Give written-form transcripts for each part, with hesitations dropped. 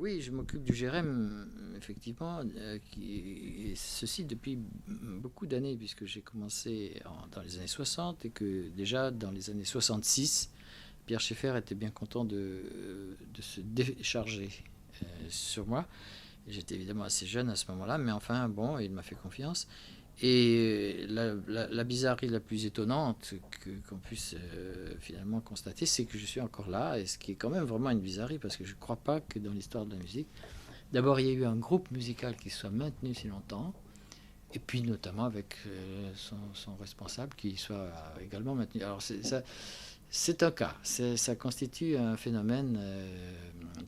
Oui, je m'occupe du GRM, effectivement, et ceci depuis beaucoup d'années, puisque j'ai commencé dans les années 60 et que déjà dans les années 66, Pierre Schaeffer était bien content de se décharger sur moi. J'étais évidemment assez jeune à ce moment-là, mais enfin, bon, il m'a fait confiance. Et la bizarrerie la plus étonnante qu'on puisse finalement constater, c'est que je suis encore là, et ce qui est quand même vraiment une bizarrerie, parce que je ne crois pas que dans l'histoire de la musique, d'abord il y a eu un groupe musical qui soit maintenu si longtemps, et puis notamment avec son responsable qui soit également maintenu. Alors c'est un cas, ça constitue un phénomène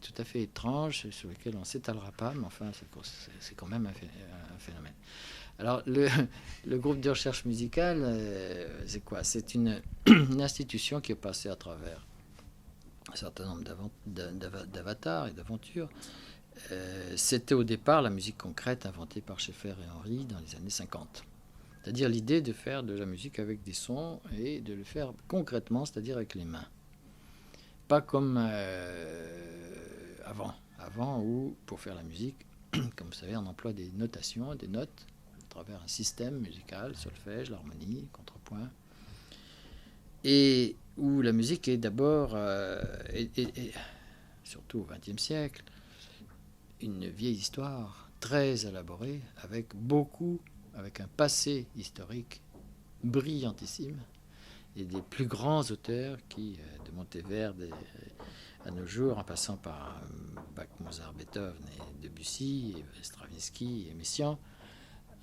tout à fait étrange sur lequel on ne s'étalera pas, mais enfin c'est quand même un phénomène. Alors, le groupe de recherche musicale, c'est quoi? C'est une institution qui est passée à travers un certain nombre d'avatars et d'aventures. C'était au départ la musique concrète inventée par Schaeffer et Henry dans les années 50. C'est-à-dire l'idée de faire de la musique avec des sons et de le faire concrètement, c'est-à-dire avec les mains. Pas comme avant où, pour faire la musique, comme vous savez, on emploie des notations, des notes, à travers un système musical, solfège, l'harmonie, contrepoint, et où la musique est d'abord, et surtout au XXe siècle, une vieille histoire très élaborée, avec un passé historique brillantissime, et des plus grands auteurs qui, de Monteverdi à nos jours, en passant par Bach, Mozart, Beethoven et Debussy, et Stravinsky et Messiaen,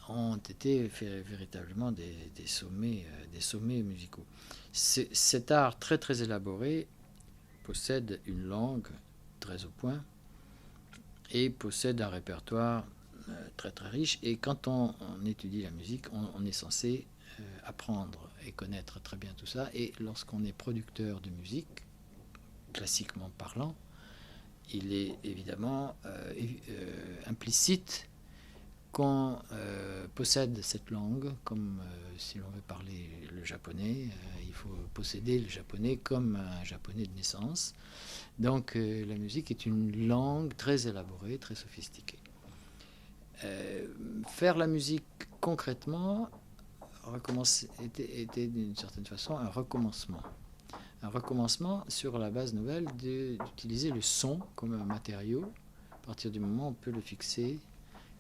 ont été véritablement des sommets musicaux. Cet art très très élaboré possède une langue très au point et possède un répertoire très très riche. Et quand on étudie la musique, on est censé apprendre et connaître très bien tout ça. Et lorsqu'on est producteur de musique, classiquement parlant, il est évidemment implicite qu'on possède cette langue, comme si l'on veut parler le japonais, il faut posséder le japonais comme un japonais de naissance. Donc la musique est une langue très élaborée, très sophistiquée. Faire la musique concrètement était d'une certaine façon un recommencement. Un recommencement sur la base nouvelle d'utiliser le son comme un matériau. À partir du moment où on peut le fixer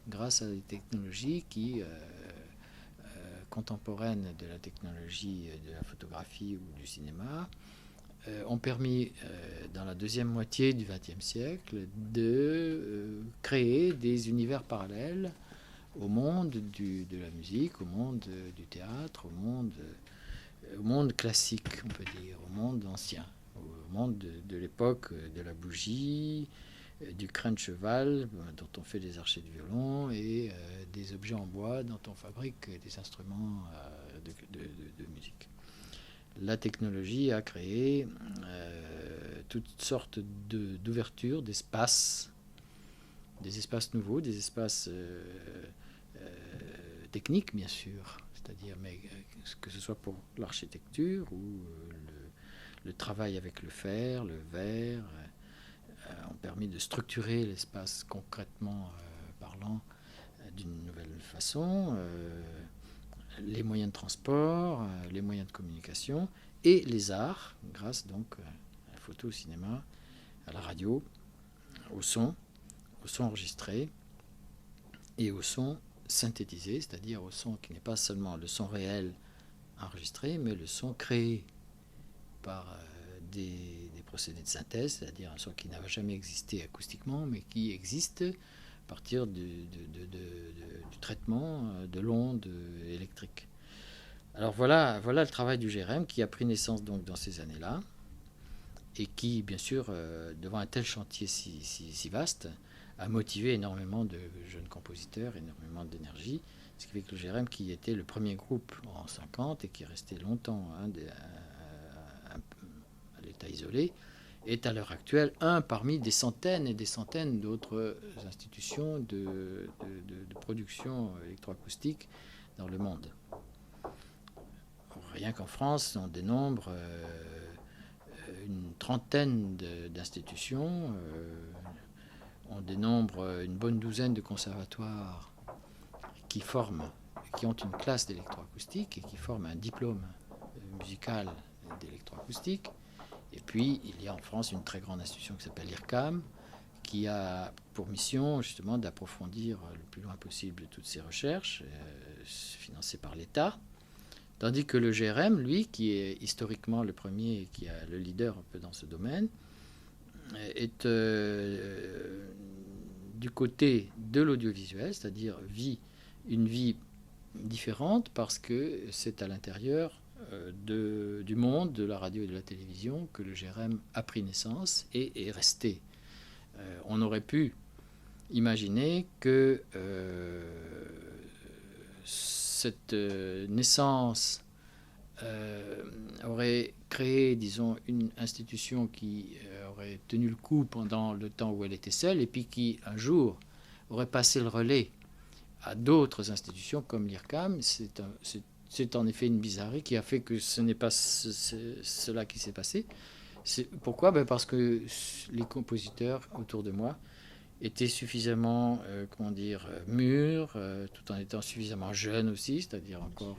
grâce à des technologies qui, contemporaines de la technologie de la photographie ou du cinéma, ont permis, dans la deuxième moitié du XXe siècle, de créer des univers parallèles au monde de la musique, au monde du théâtre, au monde classique, on peut dire, au monde ancien, au monde de l'époque de la bougie, du crin de cheval dont on fait des archets de violon et des objets en bois dont on fabrique des instruments de musique. La technologie a créé toutes sortes d'ouvertures, d'espaces, des espaces nouveaux, des espaces techniques bien sûr, c'est-à-dire mais que ce soit pour l'architecture ou le travail avec le fer, le verre, ont permis de structurer l'espace concrètement parlant d'une nouvelle façon, les moyens de transport, les moyens de communication et les arts, grâce donc à la photo, au cinéma, à la radio, au son enregistré et au son synthétisé, c'est-à-dire au son qui n'est pas seulement le son réel enregistré, mais le son créé par des procédés de synthèse, c'est-à-dire un son qui n'a jamais existé acoustiquement, mais qui existe à partir du traitement de l'onde électrique. Alors voilà le travail du GRM qui a pris naissance donc dans ces années-là et qui, bien sûr, devant un tel chantier si vaste, a motivé énormément de jeunes compositeurs, énormément d'énergie, ce qui fait que le GRM, qui était le premier groupe en 50 et qui est resté longtemps à l'état isolé, est à l'heure actuelle un parmi des centaines et des centaines d'autres institutions de production électroacoustique dans le monde. Rien qu'en France, on dénombre une trentaine d'institutions. On on dénombre une bonne douzaine de conservatoires qui ont une classe d'électroacoustique et qui forment un diplôme musical d'électroacoustique. Et puis, il y a en France une très grande institution qui s'appelle l'IRCAM, qui a pour mission justement d'approfondir le plus loin possible toutes ces recherches, financées par l'État. Tandis que le GRM, lui, qui est historiquement le premier et qui est le leader un peu dans ce domaine, est du côté de l'audiovisuel, c'est-à-dire une vie différente parce que c'est à l'intérieur du monde de la radio et de la télévision que le GRM a pris naissance et est resté. On aurait pu imaginer que cette naissance aurait créé, disons, une institution qui aurait tenu le coup pendant le temps où elle était seule et puis qui, un jour, aurait passé le relais à d'autres institutions comme l'IRCAM. C'est en effet une bizarrerie qui a fait que ce n'est pas cela qui s'est passé. Pourquoi ? Parce que les compositeurs autour de moi étaient suffisamment, mûrs, tout en étant suffisamment jeunes aussi, c'est-à-dire encore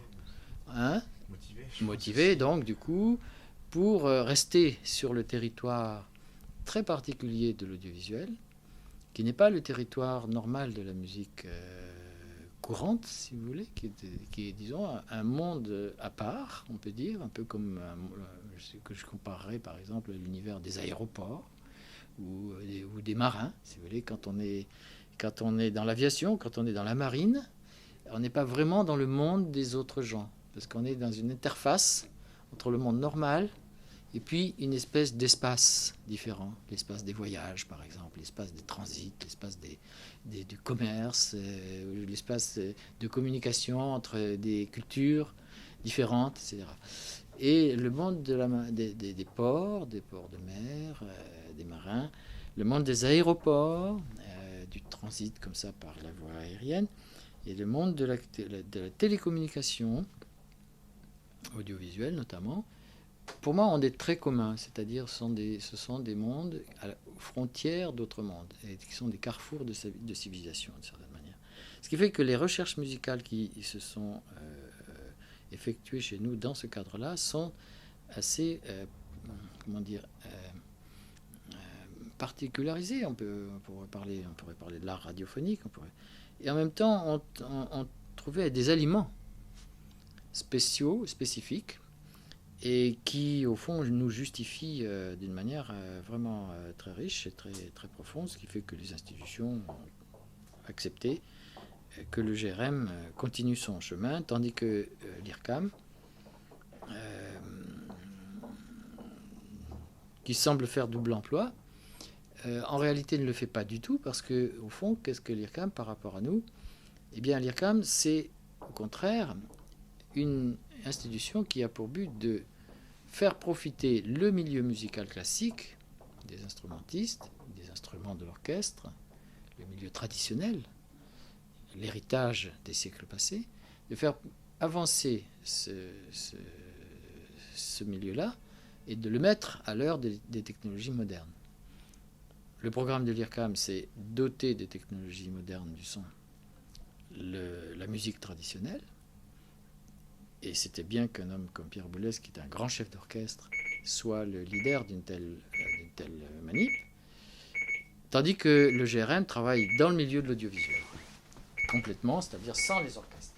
motivés, donc du coup, pour rester sur le territoire très particulier de l'audiovisuel, qui n'est pas le territoire normal de la musique courante, si vous voulez, qui est, disons, un monde à part, on peut dire, un peu comme que je comparerais par exemple à l'univers des aéroports ou des marins, si vous voulez. Quand on est dans l'aviation, quand on est dans la marine, on n'est pas vraiment dans le monde des autres gens, parce qu'on est dans une interface entre le monde normal et puis une espèce d'espace différent, l'espace des voyages par exemple, l'espace des transits, l'espace du commerce, l'espace de communication entre des cultures différentes, etc. Et le monde des ports de mer, des marins, le monde des aéroports, du transit comme ça par la voie aérienne, et le monde de la télécommunication, audiovisuelle notamment, pour moi, on est très communs, c'est-à-dire ce sont des mondes aux frontières d'autres mondes, et qui sont des carrefours de civilisation, d'une certaine manière. Ce qui fait que les recherches musicales qui se sont effectuées chez nous dans ce cadre-là sont assez, particularisées. On pourrait parler de l'art radiophonique, et en même temps, on trouvait des aliments spécifiques, et qui, au fond, nous justifie d'une manière vraiment très riche et très, très profonde, ce qui fait que les institutions ont accepté que le GRM continue son chemin, tandis que l'IRCAM, qui semble faire double emploi, en réalité ne le fait pas du tout, parce que, au fond, qu'est-ce que l'IRCAM par rapport à nous ? Eh bien, l'IRCAM, c'est, au contraire, une institution qui a pour but de faire profiter le milieu musical classique, des instrumentistes, des instruments de l'orchestre, le milieu traditionnel, l'héritage des siècles passés, de faire avancer ce milieu-là et de le mettre à l'heure des technologies modernes. Le programme de l'IRCAM, c'est doter des technologies modernes du son la musique traditionnelle. Et c'était bien qu'un homme comme Pierre Boulez, qui est un grand chef d'orchestre, soit le leader d'une telle manip. Tandis que le GRM travaille dans le milieu de l'audiovisuel, complètement, c'est-à-dire sans les orchestres.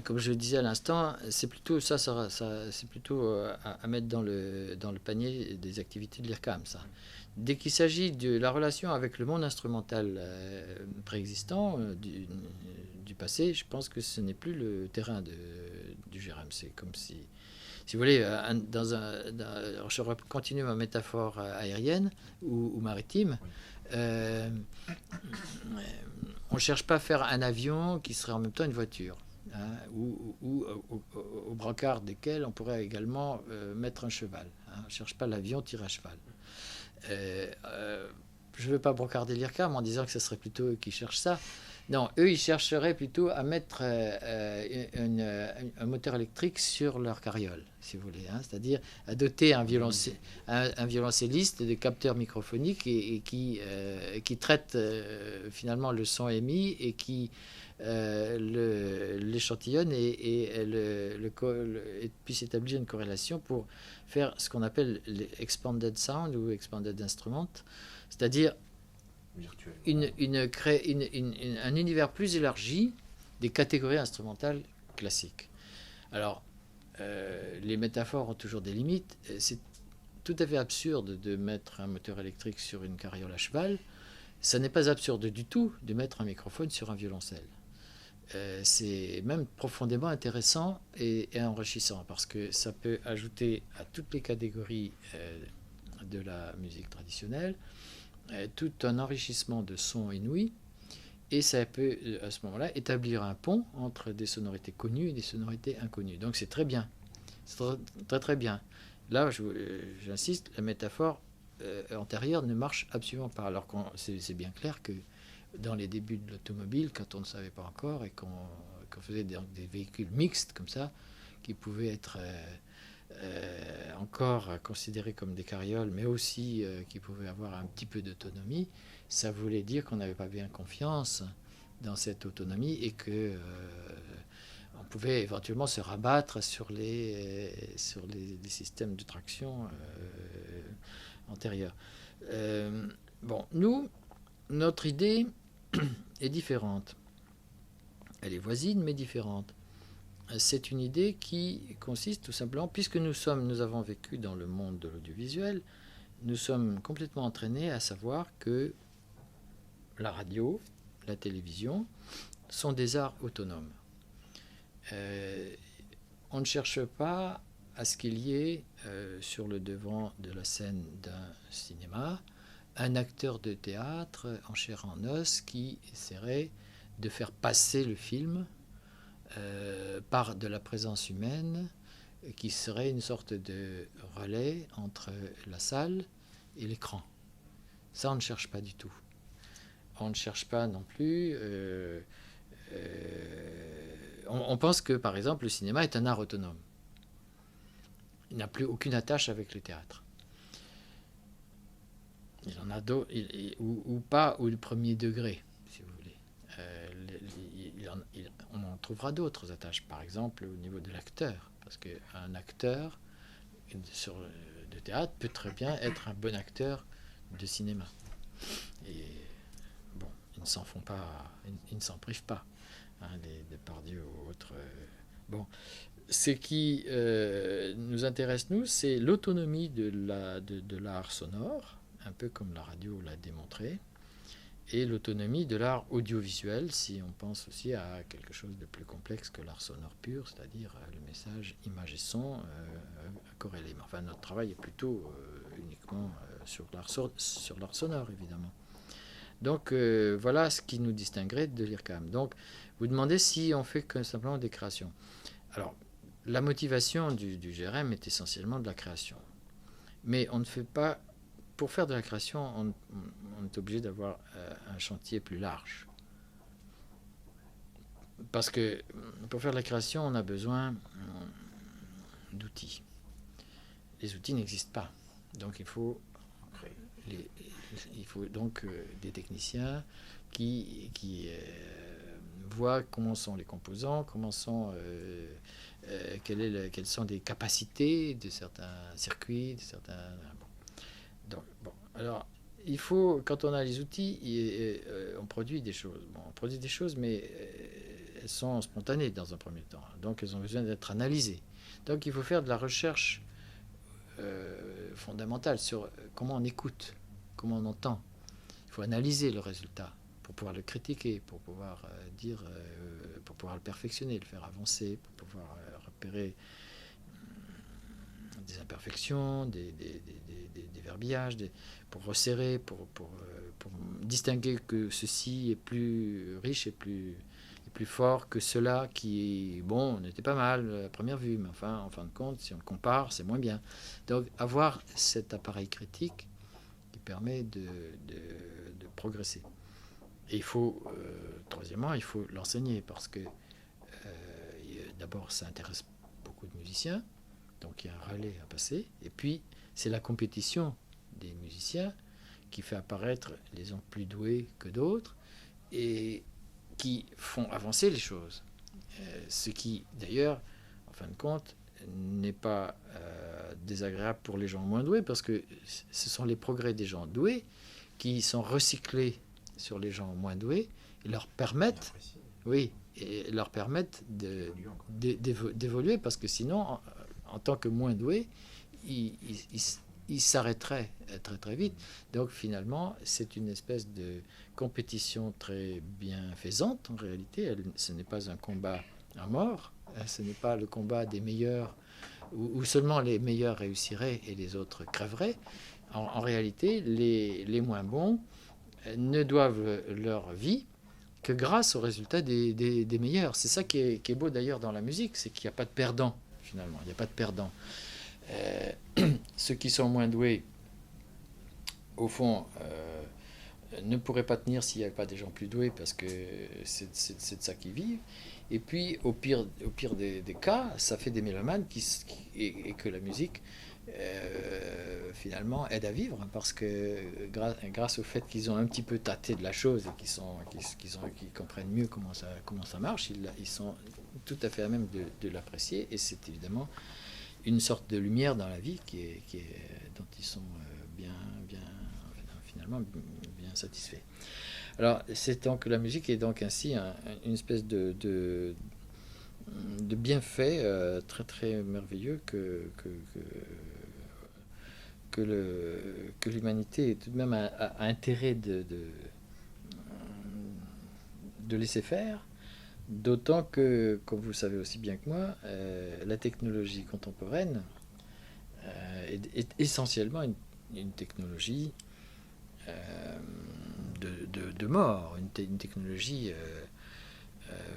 Comme je le disais à l'instant, c'est plutôt c'est plutôt à mettre dans le panier des activités de l'IRCAM, ça. Dès qu'il s'agit de la relation avec le monde instrumental préexistant du passé, je pense que ce n'est plus le terrain du GRM. C'est comme si vous voulez, je continue ma métaphore aérienne ou maritime. On ne cherche pas à faire un avion qui serait en même temps une voiture, hein, ou au brancard desquels on pourrait également mettre un cheval. Hein. On ne cherche pas l'avion tiré à cheval. Je ne veux pas brancarder l'IRCAM en disant que ce serait plutôt eux qui cherchent ça, Non, eux, ils chercheraient plutôt à mettre un moteur électrique sur leur carriole, si vous voulez. Hein, c'est-à-dire à doter un violoncelliste de capteurs microphoniques et qui traite finalement le son émis et qui l'échantillonne et puisse établir une corrélation pour faire ce qu'on appelle l'expanded sound ou expanded instrument, c'est-à-dire un univers plus élargi des catégories instrumentales classiques. Alors, les métaphores ont toujours des limites. C'est tout à fait absurde de mettre un moteur électrique sur une carriole à cheval. Ça n'est pas absurde du tout de mettre un microphone sur un violoncelle. C'est même profondément intéressant et enrichissant parce que ça peut ajouter à toutes les catégories de la musique traditionnelle tout un enrichissement de sons inouïs et ça peut à ce moment-là établir un pont entre des sonorités connues et des sonorités inconnues. Donc c'est très bien, c'est très très bien. Là, j'insiste, la métaphore antérieure ne marche absolument pas. Alors que c'est bien clair que dans les débuts de l'automobile, quand on ne savait pas encore et qu'on faisait des véhicules mixtes comme ça, qui pouvaient être encore considérés comme des carrioles, mais aussi qui pouvaient avoir un petit peu d'autonomie, ça voulait dire qu'on n'avait pas bien confiance dans cette autonomie et que on pouvait éventuellement se rabattre sur les systèmes de traction antérieurs. Bon, nous, notre idée est différente. Elle est voisine, mais différente. C'est une idée qui consiste tout simplement, puisque nous avons vécu dans le monde de l'audiovisuel, nous sommes complètement entraînés à savoir que la radio, la télévision sont des arts autonomes. On ne cherche pas à ce qu'il y ait sur le devant de la scène d'un cinéma un acteur de théâtre en chair et en os qui essaierait de faire passer le film par de la présence humaine qui serait une sorte de relais entre la salle et l'écran. Ça, on ne cherche pas du tout. On ne cherche pas non plus... on pense que, par exemple, le cinéma est un art autonome. Il n'a plus aucune attache avec le théâtre. Il en a d'autres, ou pas, ou le premier degré, si vous voulez. On en trouvera d'autres attaches, par exemple au niveau de l'acteur, parce qu'un acteur de théâtre peut très bien être un bon acteur de cinéma. Et bon, ils ne s'en font pas, ils ne s'en privent pas, hein, les Depardieu ou autres. Bon, ce qui nous intéresse, nous, c'est l'autonomie de l'art sonore, un peu comme la radio l'a démontré, et l'autonomie de l'art audiovisuel, si on pense aussi à quelque chose de plus complexe que l'art sonore pur, c'est-à-dire le message image et son corrélé. Mais enfin, notre travail est plutôt uniquement sur l'art sonore, évidemment. Donc, voilà ce qui nous distinguerait de l'IRCAM. Donc, vous demandez si on fait que simplement des créations. Alors, la motivation du GRM est essentiellement de la création. Mais on ne fait pas... Pour faire de la création, on est obligé d'avoir un chantier plus large. Parce que pour faire de la création, on a besoin d'outils. Les outils n'existent pas. Donc il faut donc des techniciens qui voient comment sont les composants, quelles sont les capacités de certains circuits, de certains... Donc, bon, alors, il faut, quand on a les outils, on produit des choses. Bon, on produit des choses, mais elles sont spontanées dans un premier temps. Donc, elles ont besoin d'être analysées. Donc, il faut faire de la recherche fondamentale sur comment on écoute, comment on entend. Il faut analyser le résultat pour pouvoir le critiquer, pour pouvoir pour pouvoir le perfectionner, le faire avancer, pour pouvoir repérer des imperfections, des verbiages, pour resserrer, pour distinguer que ceci est plus riche et plus fort que cela qui, bon, n'était pas mal à première vue, mais enfin, en fin de compte, si on compare, c'est moins bien. Donc, avoir cet appareil critique qui permet de progresser. Et il faut troisièmement, il faut l'enseigner parce que d'abord, ça intéresse beaucoup de musiciens, donc il y a un relais à passer. Et puis, c'est la compétition des musiciens qui fait apparaître les uns plus doués que d'autres et qui font avancer les choses. Ce qui, d'ailleurs, en fin de compte, n'est pas désagréable pour les gens moins doués parce que ce sont les progrès des gens doués qui sont recyclés sur les gens moins doués et leur permettent, oui, et leur permettent d'évoluer parce que sinon, en tant que moins doué, ils s'arrêteraient très très vite. Donc finalement, c'est une espèce de compétition très bienfaisante en réalité. Ce n'est pas un combat à mort, ce n'est pas le combat des meilleurs où seulement les meilleurs réussiraient et les autres crèveraient. En réalité, les moins bons ne doivent leur vie que grâce aux résultats des meilleurs. C'est ça qui est beau d'ailleurs dans la musique, c'est qu'il n'y a pas de perdant finalement, il n'y a pas de perdant. Ceux qui sont moins doués, au fond, ne pourraient pas tenir s'il n'y avait pas des gens plus doués parce que c'est de ça qu'ils vivent. Et puis, au pire des cas, ça fait des mélomanes et que la musique, finalement, aide à vivre parce que grâce au fait qu'ils ont un petit peu tâté de la chose et qu'ils comprennent mieux comment ça marche, ils sont tout à fait à même de l'apprécier. Et c'est évidemment une sorte de lumière dans la vie dont ils sont finalement bien satisfaits. Alors, c'est donc la musique est donc ainsi une espèce de bienfait très très merveilleux que l'humanité tout de même a intérêt de laisser faire. D'autant que, comme vous le savez aussi bien que moi, la technologie contemporaine est essentiellement une technologie de mort, une technologie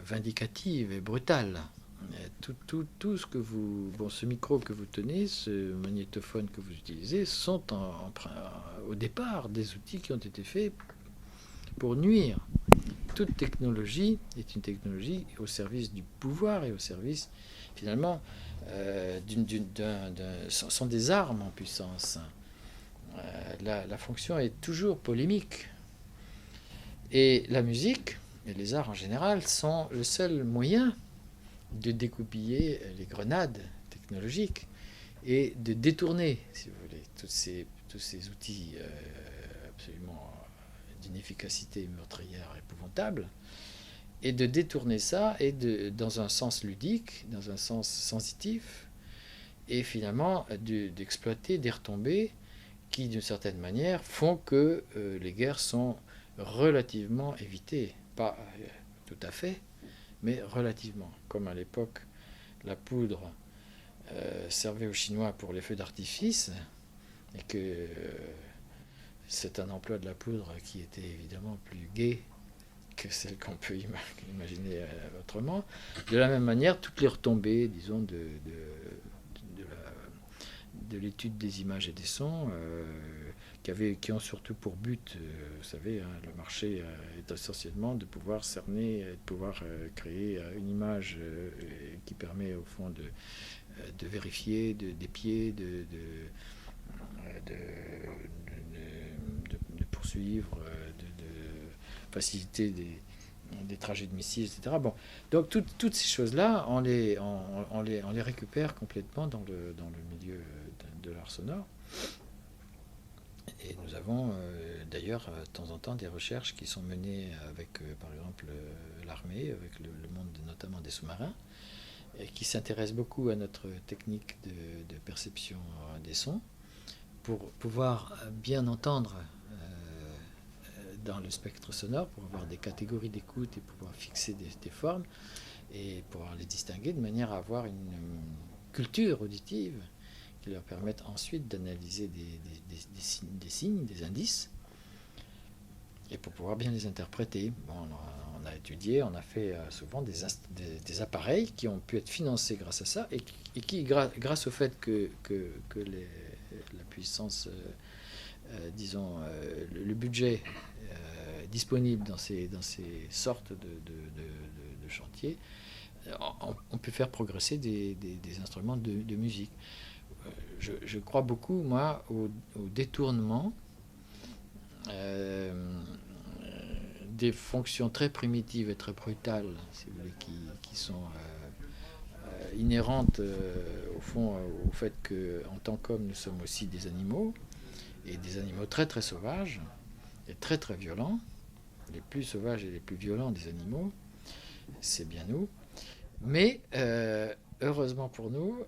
vindicative et brutale. Tout ce que ce micro que vous tenez, ce magnétophone que vous utilisez, sont au départ des outils qui ont été faits pour nuire. Toute technologie est une technologie au service du pouvoir et au service, finalement, sont des armes en puissance. La fonction est toujours polémique. Et la musique, et les arts en général, sont le seul moyen de découpiller les grenades technologiques et de détourner, si vous voulez, tous ces outils absolument d'une efficacité meurtrière épouvantable, et de détourner ça dans un sens ludique, dans un sens sensitif, et finalement d'exploiter des retombées qui, d'une certaine manière, font que les guerres sont relativement évitées. Pas tout à fait, mais relativement. Comme à l'époque, la poudre servait aux Chinois pour les feux d'artifice, et que c'est un emploi de la poudre qui était évidemment plus gai que celle qu'on peut imaginer autrement. De la même manière, toutes les retombées, disons, de l'étude des images et des sons, qui ont surtout pour but, vous savez, le marché est essentiellement de pouvoir cerner, de pouvoir créer une image qui permet au fond de vérifier des pieds, de poursuivre, de faciliter des trajets de missiles, etc. Bon, donc toutes ces choses-là, on les récupère complètement dans le milieu de l'art sonore. Et nous avons d'ailleurs de temps en temps des recherches qui sont menées avec, par exemple, l'armée, avec le monde notamment des sous-marins, et qui s'intéressent beaucoup à notre technique de perception des sons, pour pouvoir bien entendre dans le spectre sonore, pour avoir des catégories d'écoute et pouvoir fixer des formes et pouvoir les distinguer de manière à avoir une culture auditive qui leur permettent ensuite d'analyser des signes, des indices, et pour pouvoir bien les interpréter. Bon, on a étudié, on a fait souvent des appareils qui ont pu être financés grâce à ça, et qui, grâce au fait que la puissance, disons, le budget disponibles dans ces sortes de chantiers, on peut faire progresser des instruments de musique. Je crois beaucoup, moi, au détournement des fonctions très primitives et très brutales, si vous voulez, qui sont inhérentes au fond au fait qu'en tant qu'hommes, nous sommes aussi des animaux, et des animaux très très sauvages et très très violents. Les plus sauvages et les plus violents des animaux, c'est bien nous. Mais heureusement pour nous,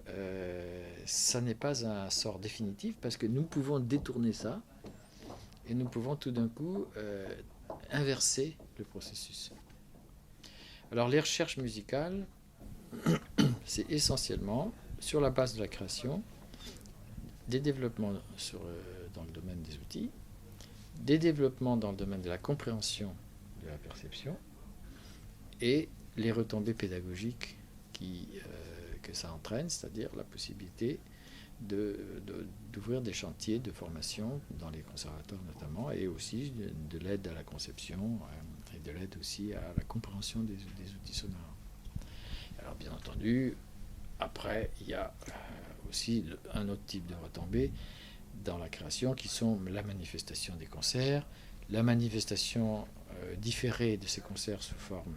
ça n'est pas un sort définitif, parce que nous pouvons détourner ça et nous pouvons tout d'un coup inverser le processus. Alors les recherches musicales, c'est essentiellement, sur la base de la création, des développements dans le domaine des outils, des développements dans le domaine de la compréhension de la perception, et les retombées pédagogiques que ça entraîne, c'est-à-dire la possibilité d'ouvrir des chantiers de formation dans les conservatoires notamment, et aussi de l'aide à la conception et de l'aide aussi à la compréhension des outils sonores. Alors bien entendu, après, il y a aussi un autre type de retombées dans la création qui sont la manifestation des concerts, la manifestation différée de ces concerts sous forme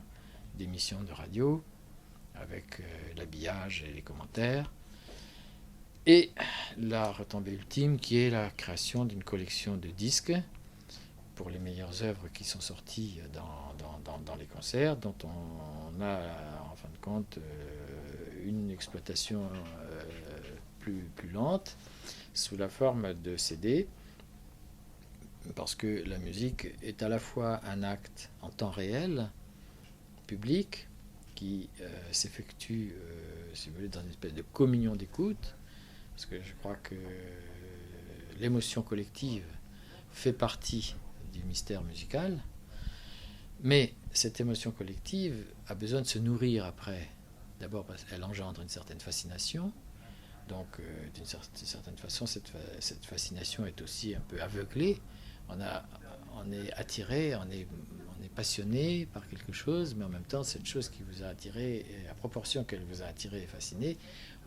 d'émissions de radio, avec l'habillage et les commentaires, et la retombée ultime qui est la création d'une collection de disques pour les meilleures œuvres qui sont sorties dans les concerts, dont on a en fin de compte une exploitation plus lente sous la forme de CD, parce que la musique est à la fois un acte en temps réel, public, qui s'effectue, si vous voulez, dans une espèce de communion d'écoute, parce que je crois que l'émotion collective fait partie du mystère musical, mais cette émotion collective a besoin de se nourrir après. D'abord parce qu'elle engendre une certaine fascination, donc d'une certaine façon cette fascination est aussi un peu aveuglée. On est attiré, on est passionné par quelque chose, mais en même temps, cette chose qui vous a attiré, à proportion qu'elle vous a attiré et fasciné,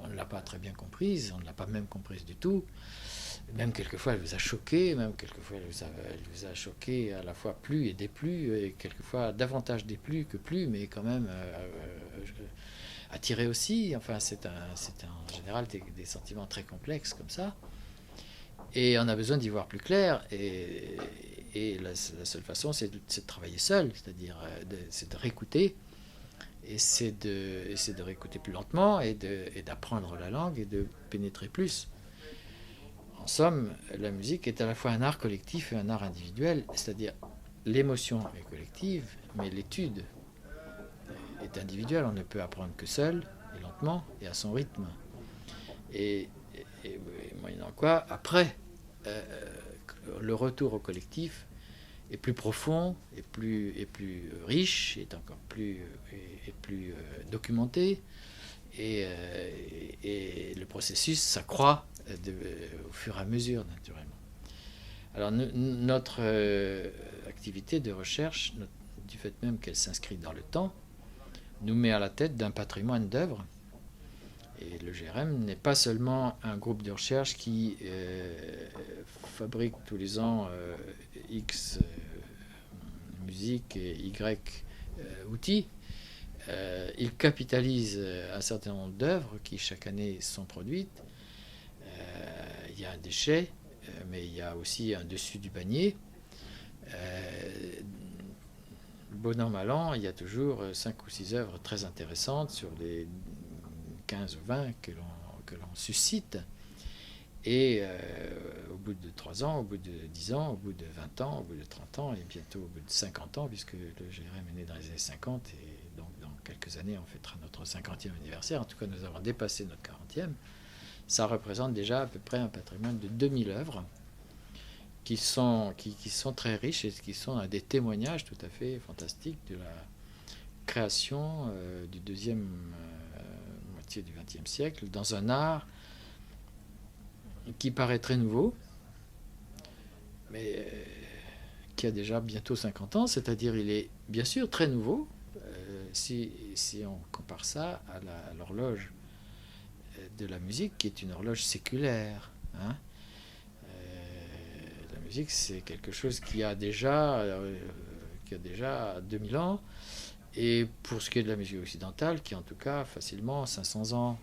on ne l'a pas très bien comprise, on ne l'a pas même comprise du tout. Même quelquefois, elle vous a choqué, même quelquefois, elle vous a choqué à la fois plu et déplu, et quelquefois davantage déplu que plu, mais quand même attiré aussi. Enfin, c'est en général des sentiments très complexes comme ça. Et on a besoin d'y voir plus clair, et la seule façon, c'est de travailler seul, c'est-à-dire c'est de réécouter, et c'est de réécouter plus lentement, et d'apprendre la langue, et de pénétrer plus. En somme, la musique est à la fois un art collectif et un art individuel, c'est-à-dire l'émotion est collective, mais l'étude est individuelle. On ne peut apprendre que seul, et lentement, et à son rythme. Et moyennant quoi, après, le retour au collectif est plus profond, est plus riche, est encore plus documenté, et le processus s'accroît au fur et à mesure, naturellement. Alors notre activité de recherche, du fait même qu'elle s'inscrit dans le temps, nous met à la tête d'un patrimoine d'œuvres. Et le GRM n'est pas seulement un groupe de recherche qui fabrique tous les ans X musique et Y outils. Il capitalise un certain nombre d'œuvres qui chaque année sont produites. Il y a un déchet, mais il y a aussi un dessus du panier. Bon an, mal an, il y a toujours 5 ou 6 œuvres très intéressantes sur les 15 ou 20 que l'on suscite. Et au bout de 3 ans, au bout de 10 ans, au bout de 20 ans, au bout de 30 ans, et bientôt au bout de 50 ans, puisque le GRM est né dans les années 50, et donc dans quelques années, on fêtera notre 50e anniversaire. En tout cas, nous avons dépassé notre 40e. Ça représente déjà à peu près un patrimoine de 2000 œuvres qui sont très riches, et qui sont des témoignages tout à fait fantastiques de la création du deuxième moitié du XXe siècle dans un art qui paraît très nouveau, mais qui a déjà bientôt 50 ans, c'est-à-dire il est bien sûr très nouveau, si on compare ça à l'horloge de la musique, qui est une horloge séculaire. Hein. La musique, c'est quelque chose qui a déjà 2000 ans, et pour ce qui est de la musique occidentale, qui a en tout cas facilement 500 ans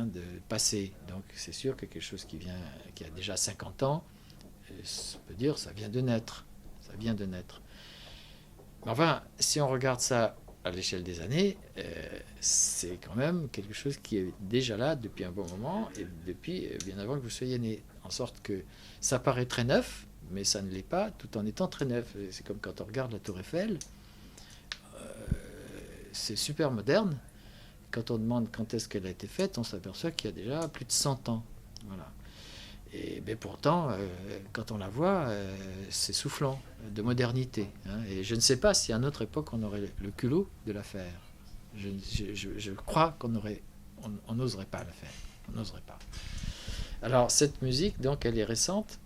de passé. Donc c'est sûr que quelque chose qui a déjà 50 ans, on peut dire ça vient de naître. Ça vient de naître. Mais enfin, si on regarde ça à l'échelle des années, c'est quand même quelque chose qui est déjà là depuis un bon moment, et depuis bien avant que vous soyez né. En sorte que ça paraît très neuf, mais ça ne l'est pas, tout en étant très neuf. C'est comme quand on regarde la Tour Eiffel, c'est super moderne. Quand on demande quand est-ce qu'elle a été faite, on s'aperçoit qu'il y a déjà plus de 100 ans. Voilà. Mais pourtant, quand on la voit, c'est soufflant de modernité. Hein. Et je ne sais pas si à notre époque on aurait le culot de la faire. Je crois qu'on n'oserait pas la faire. On n'oserait pas. Alors cette musique, donc, elle est récente,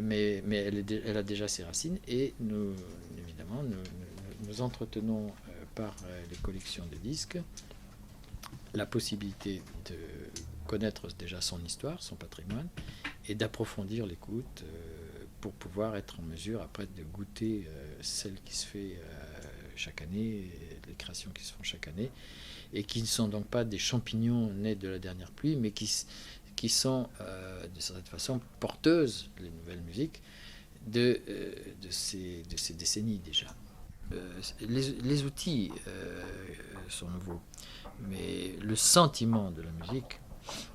mais elle a déjà ses racines, et évidemment, nous entretenons par les collections de disques la possibilité de connaître déjà son histoire, son patrimoine, et d'approfondir l'écoute pour pouvoir être en mesure après de goûter celle qui se fait chaque année, les créations qui se font chaque année, et qui ne sont donc pas des champignons nés de la dernière pluie, mais qui sont de certaine façon porteuses, les nouvelles musiques, de ces décennies déjà. Les outils sont nouveaux, mais le sentiment de la musique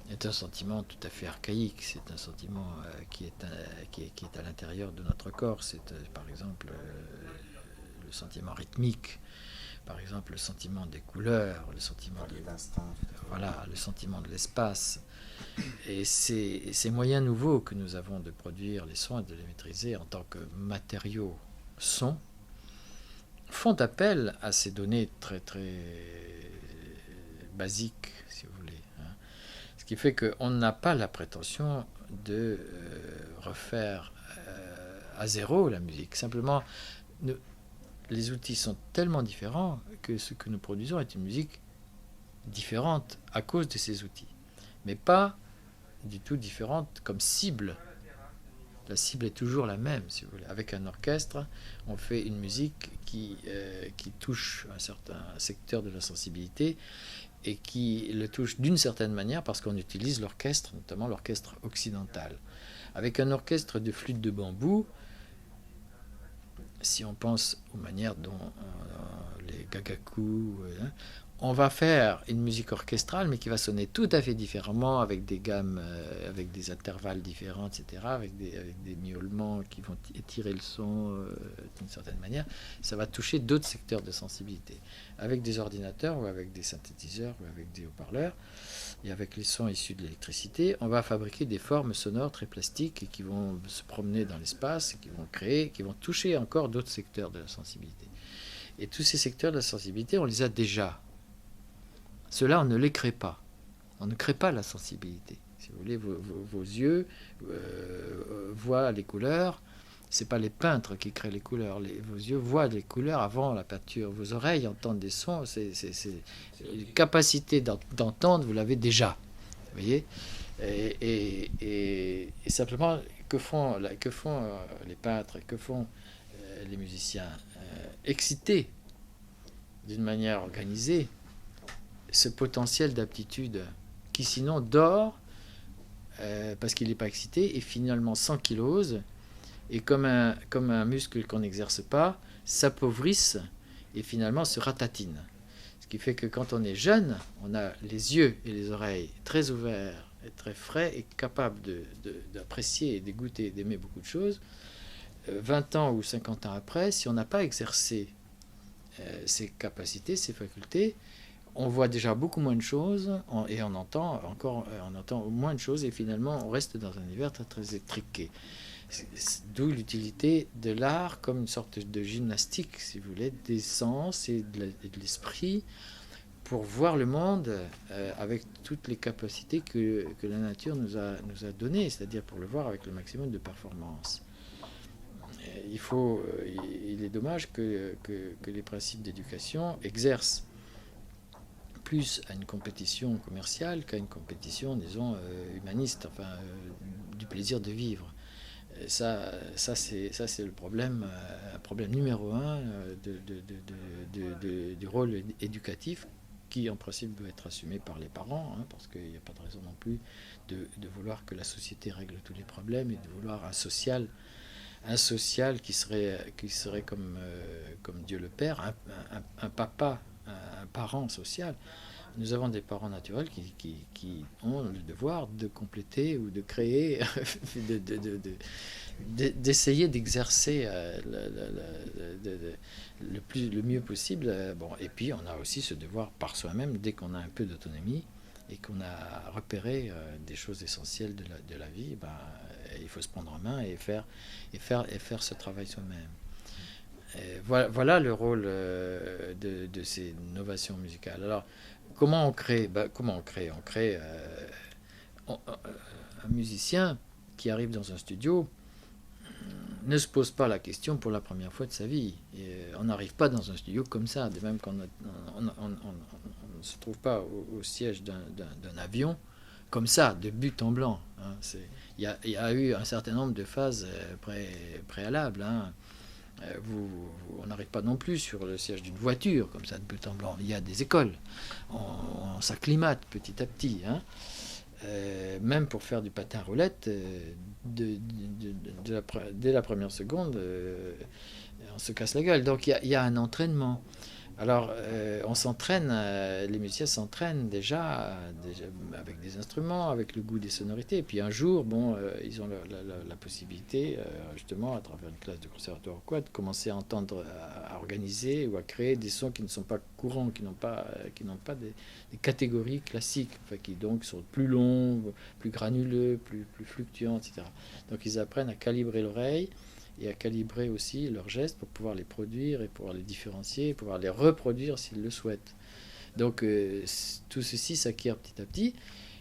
est un sentiment tout à fait archaïque. C'est un sentiment qui est à l'intérieur de notre corps. C'est par exemple le sentiment rythmique, par exemple le sentiment des couleurs, le sentiment de l'instant, voilà, le sentiment de l'espace. Et ces moyens nouveaux que nous avons de produire les sons et de les maîtriser en tant que matériaux son font appel à ces données très très basiques, si vous voulez. Hein. Ce qui fait qu'on n'a pas la prétention de refaire à zéro la musique. Simplement, les outils sont tellement différents que ce que nous produisons est une musique différente à cause de ces outils. Mais pas du tout différente comme cible. La cible est toujours la même, si vous voulez. Avec un orchestre, on fait une musique qui touche un certain secteur de la sensibilité et qui le touche d'une certaine manière parce qu'on utilise l'orchestre, notamment l'orchestre occidental. Avec un orchestre de flûte de bambou, si on pense aux manières dont les gagaku, on va faire une musique orchestrale, mais qui va sonner tout à fait différemment, avec des gammes, avec des intervalles différents, etc., avec des miaulements qui vont étirer le son d'une certaine manière. Ça va toucher d'autres secteurs de sensibilité. Avec des ordinateurs, ou avec des synthétiseurs, ou avec des haut-parleurs, et avec les sons issus de l'électricité, on va fabriquer des formes sonores très plastiques et qui vont se promener dans l'espace, qui vont toucher encore d'autres secteurs de la sensibilité. Et tous ces secteurs de la sensibilité, on les a déjà. Cela, on ne les crée pas. On ne crée pas la sensibilité. Si vous voulez, vos yeux voient les couleurs. Ce n'est pas les peintres qui créent les couleurs. Vos yeux voient les couleurs avant la peinture. Vos oreilles entendent des sons. Une capacité d'entendre, vous l'avez déjà. Vous voyez ? Et simplement, que font les peintres, que font les musiciens ? Exciter d'une manière organisée ce potentiel d'aptitude qui sinon dort parce qu'il n'est pas excité et finalement s'ankylose et comme un muscle qu'on n'exerce pas, s'appauvrisse et finalement se ratatine. Ce qui fait que quand on est jeune, on a les yeux et les oreilles très ouverts et très frais et capables d'apprécier et de goûter, d'aimer beaucoup de choses. 20 ans ou 50 ans après, si on n'a pas exercé ces capacités, ces facultés, on voit déjà beaucoup moins de choses et on entend moins de choses et finalement on reste dans un univers très, très étriqué. D'où l'utilité de l'art comme une sorte de gymnastique, si vous voulez, des sens et de l'esprit pour voir le monde avec toutes les capacités que la nature nous a données, c'est-à-dire pour le voir avec le maximum de performance. il est dommage que les principes d'éducation exercent plus à une compétition commerciale qu'à une compétition, disons, humaniste, enfin, du plaisir de vivre. Ça c'est le problème, un problème numéro un du rôle éducatif qui, en principe, doit être assumé par les parents, hein, parce qu'il n'y a pas de raison non plus de vouloir que la société règle tous les problèmes et de vouloir un social qui serait comme Dieu le Père, un papa, un parent social. Nous avons des parents naturels qui ont le devoir de compléter ou de créer, d'essayer d'exercer le mieux possible. Bon, et puis on a aussi ce devoir par soi-même, dès qu'on a un peu d'autonomie et qu'on a repéré des choses essentielles de la vie, ben, il faut se prendre en main et faire ce travail soi-même. Voilà le rôle de ces novations musicales. Alors, comment on crée? On crée un musicien qui arrive dans un studio ne se pose pas la question pour la première fois de sa vie. Et on n'arrive pas dans un studio comme ça, de même qu'on ne se trouve pas au siège d'un avion comme ça, de but en blanc. Hein. Il y a eu un certain nombre de phases préalables. Hein. On n'arrive pas non plus sur le siège d'une voiture comme ça, de but en blanc. Il y a des écoles. On s'acclimate petit à petit. Hein. Même pour faire du patin à roulettes, dès la première seconde, on se casse la gueule. Donc il y a un entraînement. Alors on s'entraîne, les musiciens s'entraînent déjà avec des instruments, avec le goût des sonorités. Et puis un jour, bon, ils ont la possibilité, justement, à travers une classe de conservatoire ou quoi, de commencer à entendre, à organiser ou à créer des sons qui ne sont pas courants, qui n'ont pas des catégories classiques, enfin, qui donc sont plus longs, plus granuleux, plus fluctuants, etc. Donc ils apprennent à calibrer l'oreille et à calibrer aussi leurs gestes pour pouvoir les produire et pouvoir les différencier et pouvoir les reproduire s'ils le souhaitent. Donc tout ceci s'acquiert petit à petit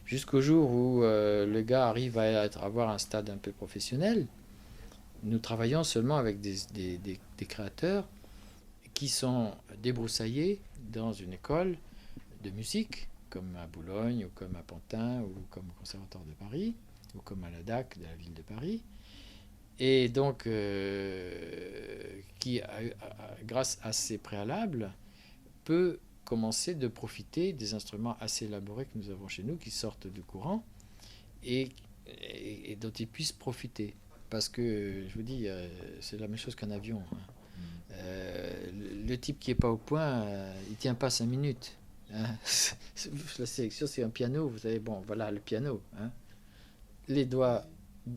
jusqu'au jour où le gars arrive à avoir un stade un peu professionnel. Nous travaillons seulement avec des créateurs qui sont débroussaillés dans une école de musique, comme à Boulogne, ou comme à Pantin, ou comme au Conservatoire de Paris, ou comme à la DAC de la ville de Paris. Et donc, qui, grâce à ces préalables, peut commencer de profiter des instruments assez élaborés que nous avons chez nous, qui sortent du courant, et dont ils puissent profiter. Parce que, je vous dis, c'est la même chose qu'un avion. Hein. Le type qui n'est pas au point, il ne tient pas 5 minutes. Hein. La sélection, c'est un piano. Vous savez, bon, voilà le piano. Hein. Les doigts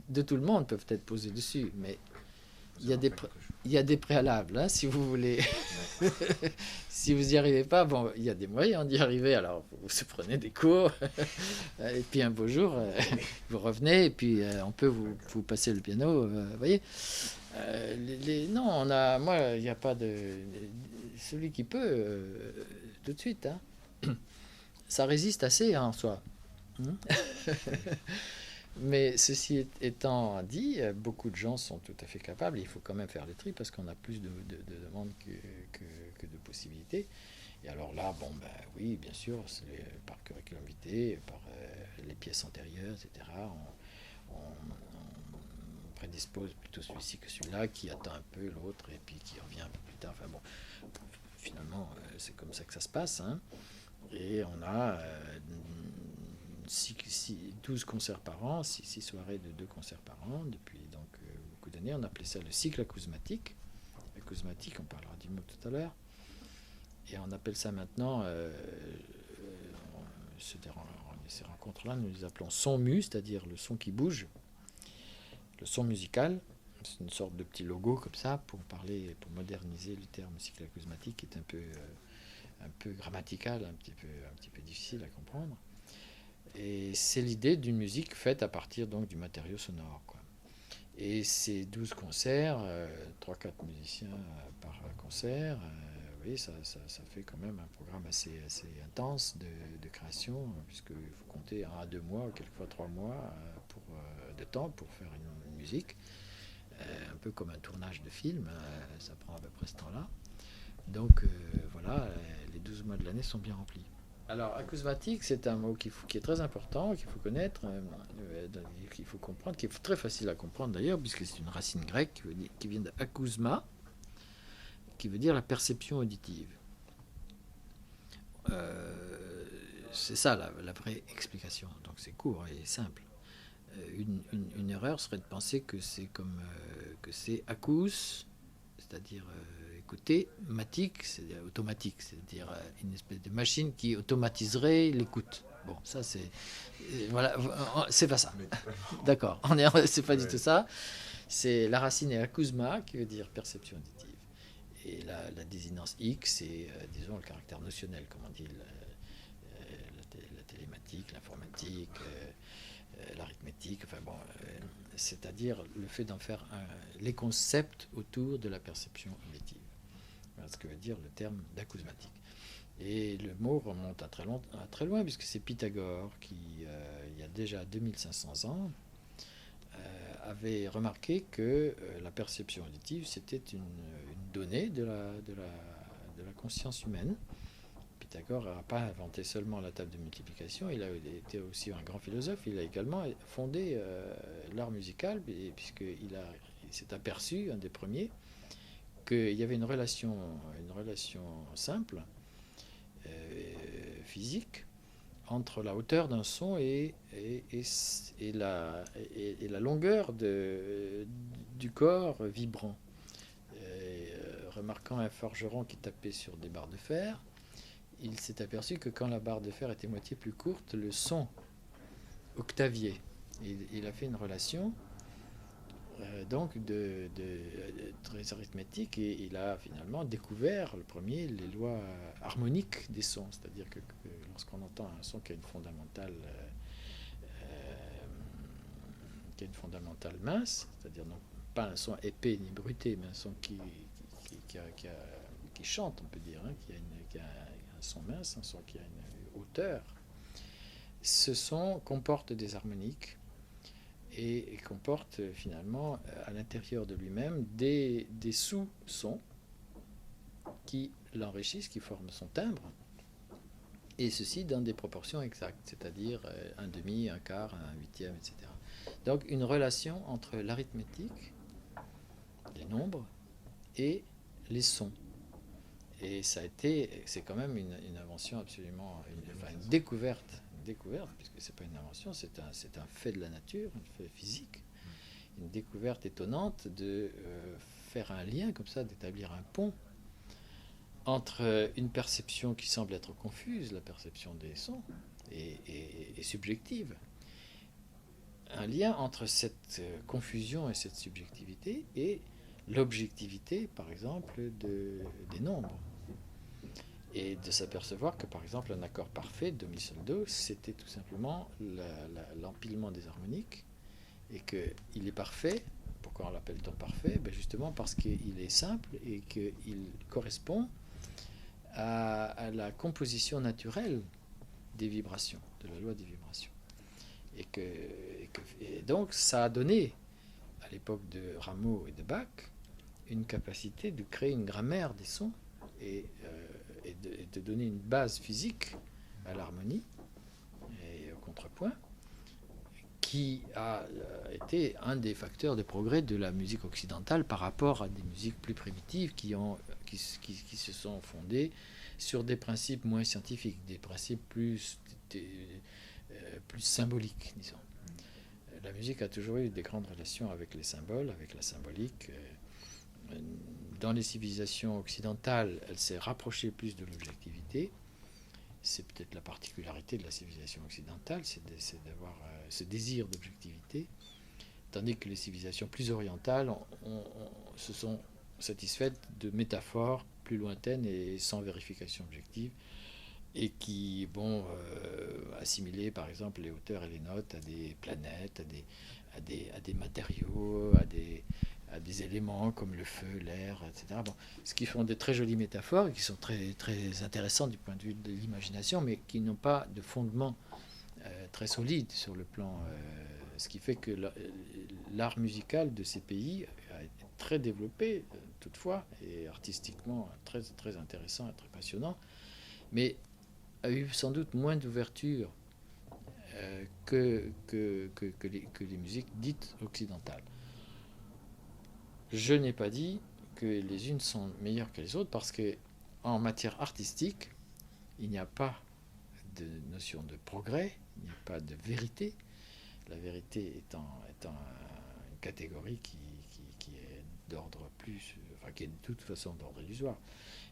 de tout le monde peuvent être posés dessus, mais il y a des préalables, hein, si vous voulez. Si vous n'y arrivez pas, bon, il y a des moyens d'y arriver. Alors, vous prenez des cours, et puis un beau jour, vous revenez, et puis on peut vous passer le piano, vous voyez. Non, moi, il n'y a pas de... Celui qui peut, tout de suite, hein. Ça résiste assez, hein, en soi. Mais ceci étant dit, beaucoup de gens sont tout à fait capables. Il faut quand même faire le tri parce qu'on a plus de demandes que de possibilités. Et alors là, bon, ben oui, bien sûr, c'est par curriculum vitae, par les pièces antérieures, etc. On prédispose plutôt celui-ci que celui-là, qui attend un peu l'autre et puis qui revient un peu plus tard. Enfin bon, finalement, c'est comme ça que ça se passe. Hein. Et on a 12 concerts par an, 6 soirées de 2 concerts par an, depuis donc beaucoup d'années. On appelait ça le cycle acousmatique. Acousmatique, on parlera du mot tout à l'heure. Et on appelle ça maintenant, ces rencontres-là, nous les appelons son mu, c'est-à-dire le son qui bouge, le son musical. C'est une sorte de petit logo comme ça pour moderniser le terme cycle acousmatique, qui est un peu grammatical, un petit peu difficile à comprendre. Et c'est l'idée d'une musique faite à partir donc du matériau sonore, quoi. Et ces 12 concerts, 3-4 musiciens par concert, oui, ça fait quand même un programme assez intense de création, puisqu'il faut compter 1 à 2 mois, quelquefois 3 mois de temps pour faire une musique. un peu comme un tournage de film, ça prend à peu près ce temps-là. Donc voilà, les 12 mois de l'année sont bien remplis. Alors, acousmatique, c'est un mot qui est très important, qu'il faut connaître, qu'il faut comprendre, qui est très facile à comprendre d'ailleurs, puisque c'est une racine grecque qui vient d'akousma, qui veut dire la perception auditive. C'est ça la vraie explication. Donc c'est court et simple. Une erreur serait de penser que c'est comme que c'est akous, c'est-à-dire écouter, matique, c'est-à-dire automatique, c'est-à-dire une espèce de machine qui automatiserait l'écoute. Bon, ça c'est voilà, c'est pas ça. D'accord, c'est pas du tout ça. C'est la racine est acousma qui veut dire perception auditive. Et la désinence X, c'est, disons, le caractère notionnel, comme on dit, la télématique, l'informatique, l'arithmétique, enfin bon, c'est-à-dire le fait d'en faire les concepts autour de la perception auditive. Voilà ce que veut dire le terme d'acousmatique. Et le mot remonte à très loin, puisque c'est Pythagore qui, il y a déjà 2500 ans, avait remarqué que la perception auditive, c'était une donnée de la conscience humaine. Pythagore n'a pas inventé seulement la table de multiplication, il a été aussi un grand philosophe, il a également fondé l'art musical, puisqu'il s'est aperçu, un des premiers, qu'il y avait une relation simple, physique, entre la hauteur d'un son et la longueur du corps vibrant. Remarquant un forgeron qui tapait sur des barres de fer, il s'est aperçu que quand la barre de fer était moitié plus courte, le son octaviait. Il a fait une relation donc très arithmétique, et il a finalement découvert le premier les lois harmoniques des sons, c'est-à-dire que lorsqu'on entend un son qui a une fondamentale mince, c'est-à-dire non pas un son épais ni bruité, mais un son qui chante, on peut dire, hein, qui a un son mince, un son qui a une hauteur. Ce son comporte des harmoniques et comporte finalement à l'intérieur de lui-même des sous-sons qui l'enrichissent, qui forment son timbre, et ceci dans des proportions exactes, c'est-à-dire un demi, un quart, un huitième, etc. Donc une relation entre l'arithmétique, les nombres, et les sons. Et c'est quand même une invention absolument, une découverte, puisque c'est pas une invention, c'est un fait de la nature, un fait physique, une découverte étonnante de faire un lien comme ça, d'établir un pont entre une perception qui semble être confuse, la perception des sons, et subjective. Un lien entre cette confusion et cette subjectivité et l'objectivité, par exemple, des nombres. Et de s'apercevoir que, par exemple, un accord parfait, do, mi, sol, do, c'était tout simplement l'empilement des harmoniques, et qu'il est parfait. Pourquoi on l'appelle donc parfait? Justement parce qu'il est simple et qu'il correspond à la composition naturelle des vibrations, de la loi des vibrations. Et donc, ça a donné, à l'époque de Rameau et de Bach, une capacité de créer une grammaire des sons et de donner une base physique à l'harmonie et au contrepoint, qui a été un des facteurs de progrès de la musique occidentale par rapport à des musiques plus primitives qui se sont fondées sur des principes moins scientifiques, des principes plus symboliques, disons. La musique a toujours eu des grandes relations avec les symboles, avec la symbolique. Dans les civilisations occidentales, elle s'est rapprochée plus de l'objectivité. C'est peut-être la particularité de la civilisation occidentale, c'est d'avoir ce désir d'objectivité, tandis que les civilisations plus orientales se sont satisfaites de métaphores plus lointaines et sans vérification objective, et qui vont assimiler par exemple les hauteurs et les notes à des planètes, à des matériaux, à des éléments comme le feu, l'air, etc. Bon, ce qui font de très jolies métaphores, qui sont très, très intéressantes du point de vue de l'imagination, mais qui n'ont pas de fondement très solide sur le plan... ce qui fait que l'art musical de ces pays très développé, toutefois, et artistiquement très, très intéressant et très passionnant, mais a eu sans doute moins d'ouverture que les musiques dites occidentales. Je n'ai pas dit que les unes sont meilleures que les autres, parce que en matière artistique, il n'y a pas de notion de progrès, il n'y a pas de vérité. La vérité étant une catégorie qui est d'ordre plus, enfin qui est de toute façon d'ordre illusoire,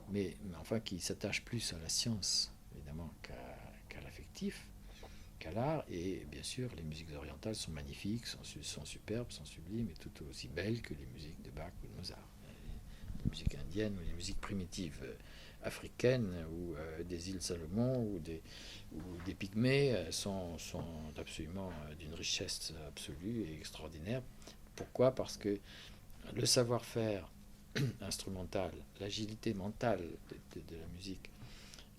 mais enfin qui s'attache plus à la science, évidemment, qu'à l'affectif, qu'à l'art. Et bien sûr, les musiques orientales sont magnifiques, sont superbes, sont sublimes, et tout aussi belles que les musiques de Bach ou de Mozart. Les musiques indiennes ou les musiques primitives africaines ou des îles Salomon ou des Pygmées sont absolument d'une richesse absolue et extraordinaire. Pourquoi ? Parce que le savoir-faire instrumental, l'agilité mentale de la musique,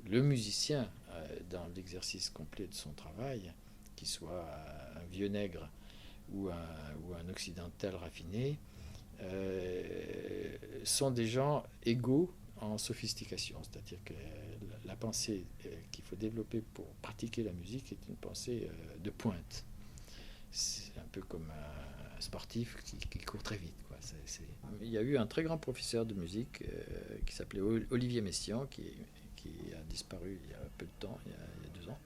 le musicien, dans l'exercice complet de son travail, qu'il soit un vieux nègre ou un occidental raffiné, sont des gens égaux en sophistication. C'est-à-dire que la pensée qu'il faut développer pour pratiquer la musique est une pensée de pointe. C'est un peu comme un sportif qui court très vite, quoi. Il y a eu un très grand professeur de musique qui s'appelait Olivier Messiaen, qui a disparu il y a peu de temps, il y a 2 ans,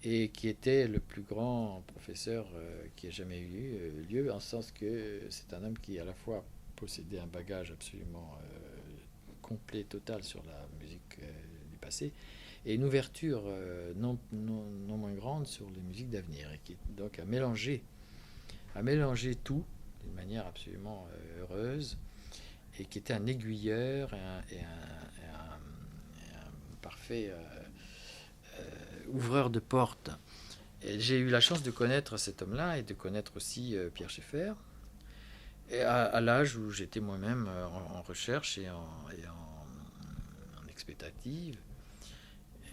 et qui était le plus grand professeur qui ait jamais eu lieu, en ce sens que c'est un homme qui à la fois possédait un bagage absolument complet, total sur la musique du passé, et une ouverture non moins grande sur les musiques d'avenir, et qui donc a mélangé tout d'une manière absolument heureuse, et qui était un aiguilleur et un parfait ouvreur de portes. Et j'ai eu la chance de connaître cet homme-là et de connaître aussi Pierre Schaeffer, et à l'âge où j'étais moi-même en recherche et en expectative.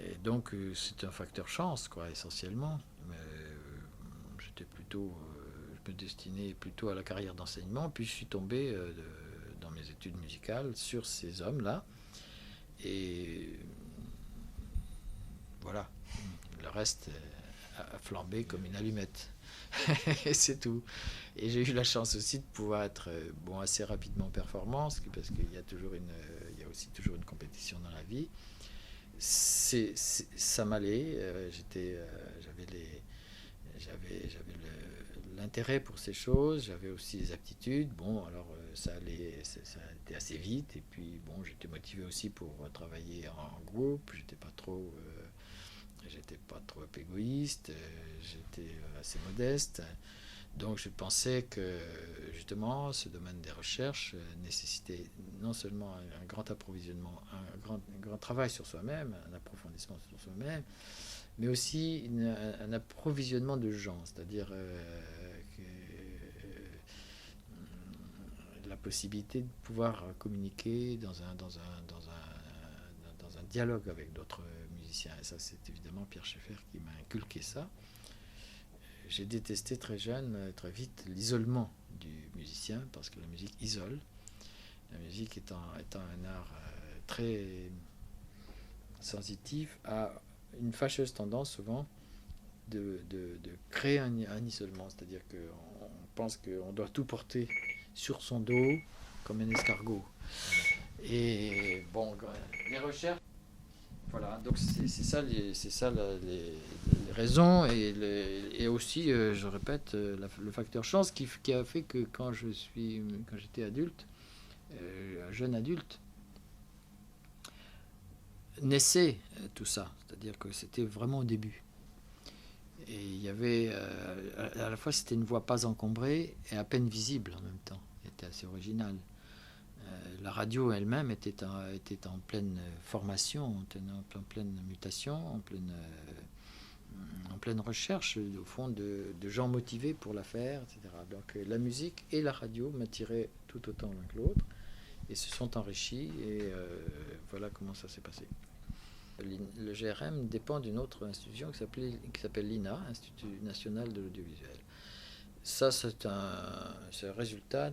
Et donc c'est un facteur chance, quoi, essentiellement. Mais j'étais plutôt, je me destinais plutôt à la carrière d'enseignement, puis je suis tombé dans mes études musicales sur ces hommes-là, et voilà, le reste a flambé comme une allumette. Et c'est tout. Et j'ai eu la chance aussi de pouvoir être assez rapidement performant, parce qu'il y a aussi toujours une compétition dans la vie. Ça m'allait. J'avais l'intérêt pour ces choses. J'avais aussi les aptitudes. Bon, alors ça allait, ça a été assez vite. Et puis bon, j'étais motivé aussi pour travailler en groupe. J'étais pas trop égoïste. J'étais assez modeste. Donc je pensais que justement ce domaine des recherches nécessitait non seulement un grand approvisionnement, un grand travail sur soi-même, un approfondissement sur soi-même, mais aussi un approvisionnement de gens, c'est-à-dire la possibilité de pouvoir communiquer dans un dialogue avec d'autres musiciens. Et ça, c'est évidemment Pierre Schaeffer qui m'a inculqué ça. J'ai détesté très jeune, très vite, l'isolement du musicien, parce que la musique isole. La musique étant un art très sensitif, a une fâcheuse tendance souvent de créer un isolement. C'est-à-dire qu'on pense qu'on doit tout porter sur son dos comme un escargot. Et bon, les recherches... Voilà, donc c'est ça les raisons, et aussi, je répète, le facteur chance qui a fait que quand j'étais adulte, un jeune adulte, naissait tout ça. C'est-à-dire que c'était vraiment au début. Et il y avait, à la fois c'était une voix pas encombrée et à peine visible en même temps. C'était assez original. La radio elle-même était en pleine formation, en pleine mutation, en pleine recherche, au fond, de gens motivés pour la faire, etc. Donc la musique et la radio m'attiraient tout autant l'un que l'autre, et se sont enrichis, et voilà comment ça s'est passé. Le GRM dépend d'une autre institution qui s'appelle l'INA, Institut National de l'Audiovisuel. Ça, c'est un résultat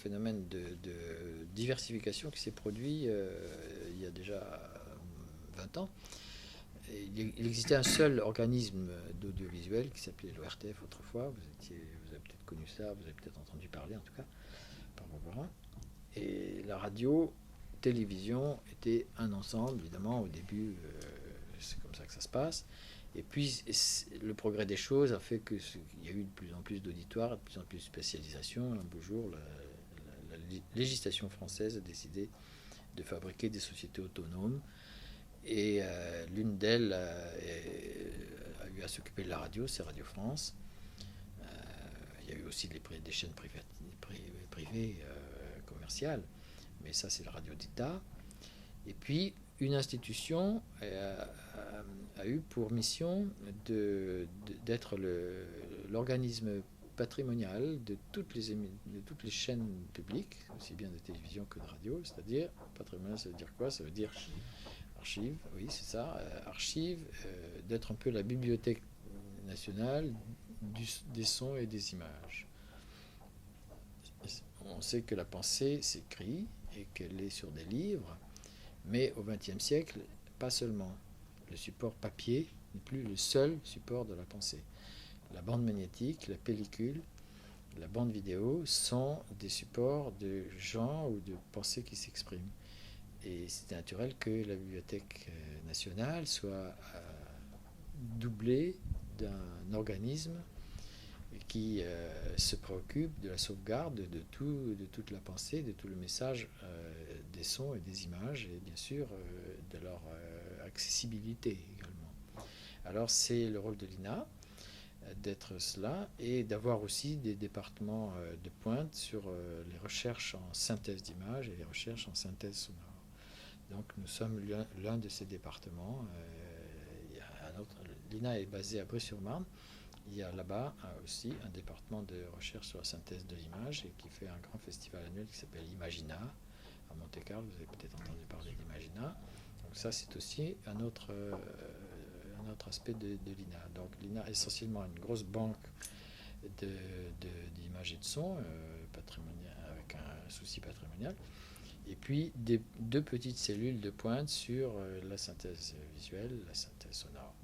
phénomène de diversification qui s'est produit il y a déjà 20 ans. Il existait un seul organisme d'audiovisuel qui s'appelait l'ORTF autrefois. Vous avez peut-être connu ça, vous avez peut-être entendu parler en tout cas, par vos parents. Et la radio, télévision était un ensemble, évidemment, au début, c'est comme ça que ça se passe. Et puis, le progrès des choses a fait qu'il y a eu de plus en plus d'auditoires, de plus en plus de spécialisation. Un beau jour, la législation française a décidé de fabriquer des sociétés autonomes. Et l'une d'elles a eu à s'occuper de la radio, c'est Radio France. Il y a eu aussi des chaînes privées commerciales, mais ça c'est la radio d'État. Et puis une institution a eu pour mission d'être l'organisme patrimonial de toutes les chaînes publiques, aussi bien de télévision que de radio. C'est-à-dire, patrimonial, ça veut dire quoi? Ça veut dire archives, oui, c'est ça, archives, d'être un peu la bibliothèque nationale des sons et des images. On sait que la pensée s'écrit et qu'elle est sur des livres, mais au XXe siècle, pas seulement. Le support papier n'est plus le seul support de la pensée. La bande magnétique, la pellicule, la bande vidéo sont des supports de gens ou de pensées qui s'expriment. Et c'est naturel que la Bibliothèque nationale soit doublée d'un organisme qui se préoccupe de la sauvegarde de toute la pensée, de tout le message des sons et des images, et bien sûr de leur accessibilité également. Alors c'est le rôle de l'INA d'être cela et d'avoir aussi des départements de pointe sur les recherches en synthèse d'images et les recherches en synthèse sonore. Donc nous sommes l'un de ces départements. L'INA est basée à Bry-sur-Marne. Il y a là-bas aussi un département de recherche sur la synthèse de l'image et qui fait un grand festival annuel qui s'appelle Imagina à Monte-Carlo. Vous avez peut-être entendu parler d'Imagina. Donc ça, c'est aussi un autre aspect de l'INA. Donc l'INA est essentiellement une grosse banque d'images et de sons avec un souci patrimonial. Et puis deux petites cellules de pointe sur la synthèse visuelle, la synthèse sonore.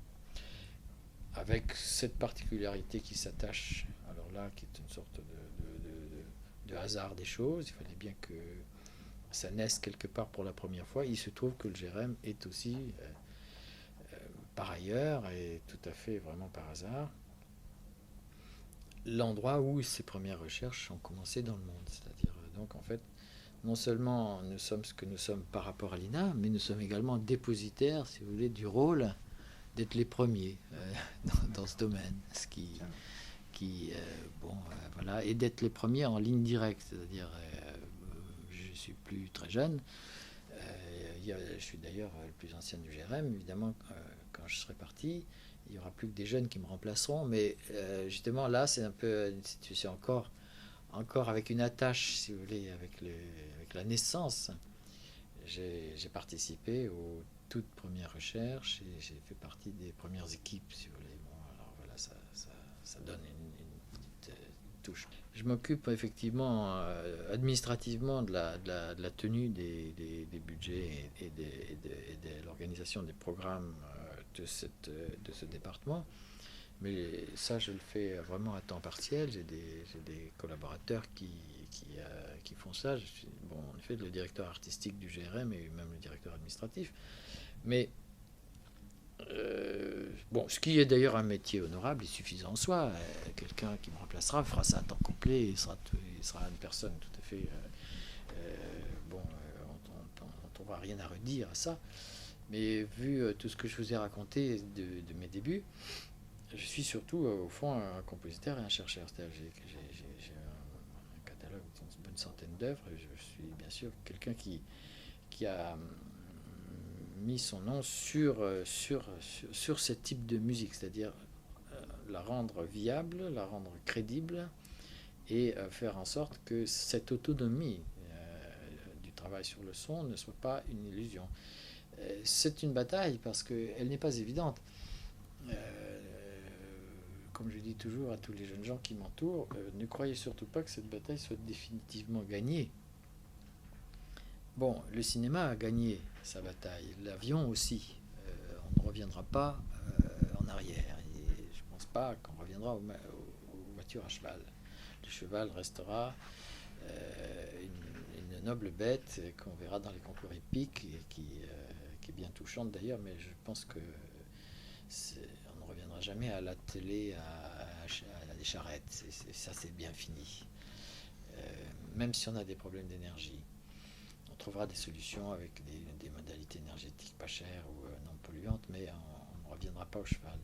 Avec cette particularité qui s'attache, alors là, qui est une sorte de hasard des choses, il fallait bien que ça naisse quelque part pour la première fois. Il se trouve que le GRM est aussi, par ailleurs, et tout à fait vraiment par hasard, l'endroit où ces premières recherches ont commencé dans le monde. C'est-à-dire, donc en fait, non seulement nous sommes ce que nous sommes par rapport à l'INA, mais nous sommes également dépositaires, si vous voulez, du rôle d'être les premiers dans ce domaine. Ce voilà, et d'être les premiers en ligne directe. C'est-à-dire, je suis plus très jeune. Je suis d'ailleurs le plus ancien du GRM. Évidemment, quand je serai parti, il n'y aura plus que des jeunes qui me remplaceront. Mais justement, là, c'est un peu une situation encore avec une attache, si vous voulez, avec la naissance. J'ai participé aux toutes premières recherches et j'ai fait partie des premières équipes, si vous voulez. Bon, alors voilà, ça donne une petite touche. Je m'occupe effectivement administrativement de la tenue des budgets et de l'organisation des programmes de ce département. Mais ça, je le fais vraiment à temps partiel. J'ai des collaborateurs qui font ça. Je suis, en effet, le directeur artistique du GRM et même le directeur administratif. Mais, ce qui est d'ailleurs un métier honorable et suffisant en soi. Quelqu'un qui me remplacera fera ça à temps complet. Il sera une personne tout à fait... on ne trouvera rien à redire à ça. Mais vu tout ce que je vous ai raconté de mes débuts, je suis surtout, au fond, un compositeur et un chercheur. C'est-à-dire j'ai un catalogue d'une bonne centaine d'œuvres. Je suis bien sûr quelqu'un qui a mis son nom sur ce type de musique, c'est-à-dire la rendre viable, la rendre crédible et faire en sorte que cette autonomie du travail sur le son ne soit pas une illusion. C'est une bataille parce qu'elle n'est pas évidente. comme je dis toujours à tous les jeunes gens qui m'entourent, ne croyez surtout pas que cette bataille soit définitivement gagnée. Bon, le cinéma a gagné sa bataille, l'avion aussi. On ne reviendra pas en arrière. Et je ne pense pas qu'on reviendra aux voitures à cheval. Le cheval restera une noble bête qu'on verra dans les concours hippiques et qui est bien touchante d'ailleurs, mais je pense que on ne reviendra jamais à l'attelé à des charrettes. Ça, c'est bien fini. Même si on a des problèmes d'énergie, on trouvera des solutions avec des modalités énergétiques pas chères ou non polluantes, mais on ne reviendra pas au cheval.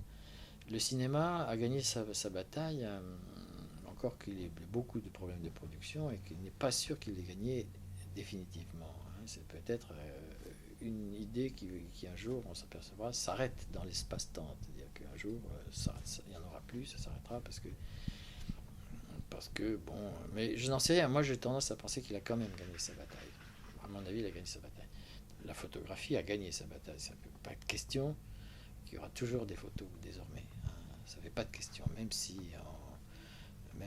Le cinéma a gagné sa bataille, encore qu'il y ait beaucoup de problèmes de production et qu'il n'est pas sûr qu'il l'ait gagné définitivement. C'est peut-être une idée qui un jour, on s'apercevra, s'arrête dans l'espace-temps. C'est-à-dire qu'un jour, il n'y en aura plus, ça s'arrêtera parce que, bon, mais je n'en sais rien. Moi, j'ai tendance à penser qu'il a quand même gagné sa bataille. À mon avis, il a gagné sa bataille. La photographie a gagné sa bataille. Ça ne peut pas être question qu'il y aura toujours des photos désormais. Ça ne fait pas de question, même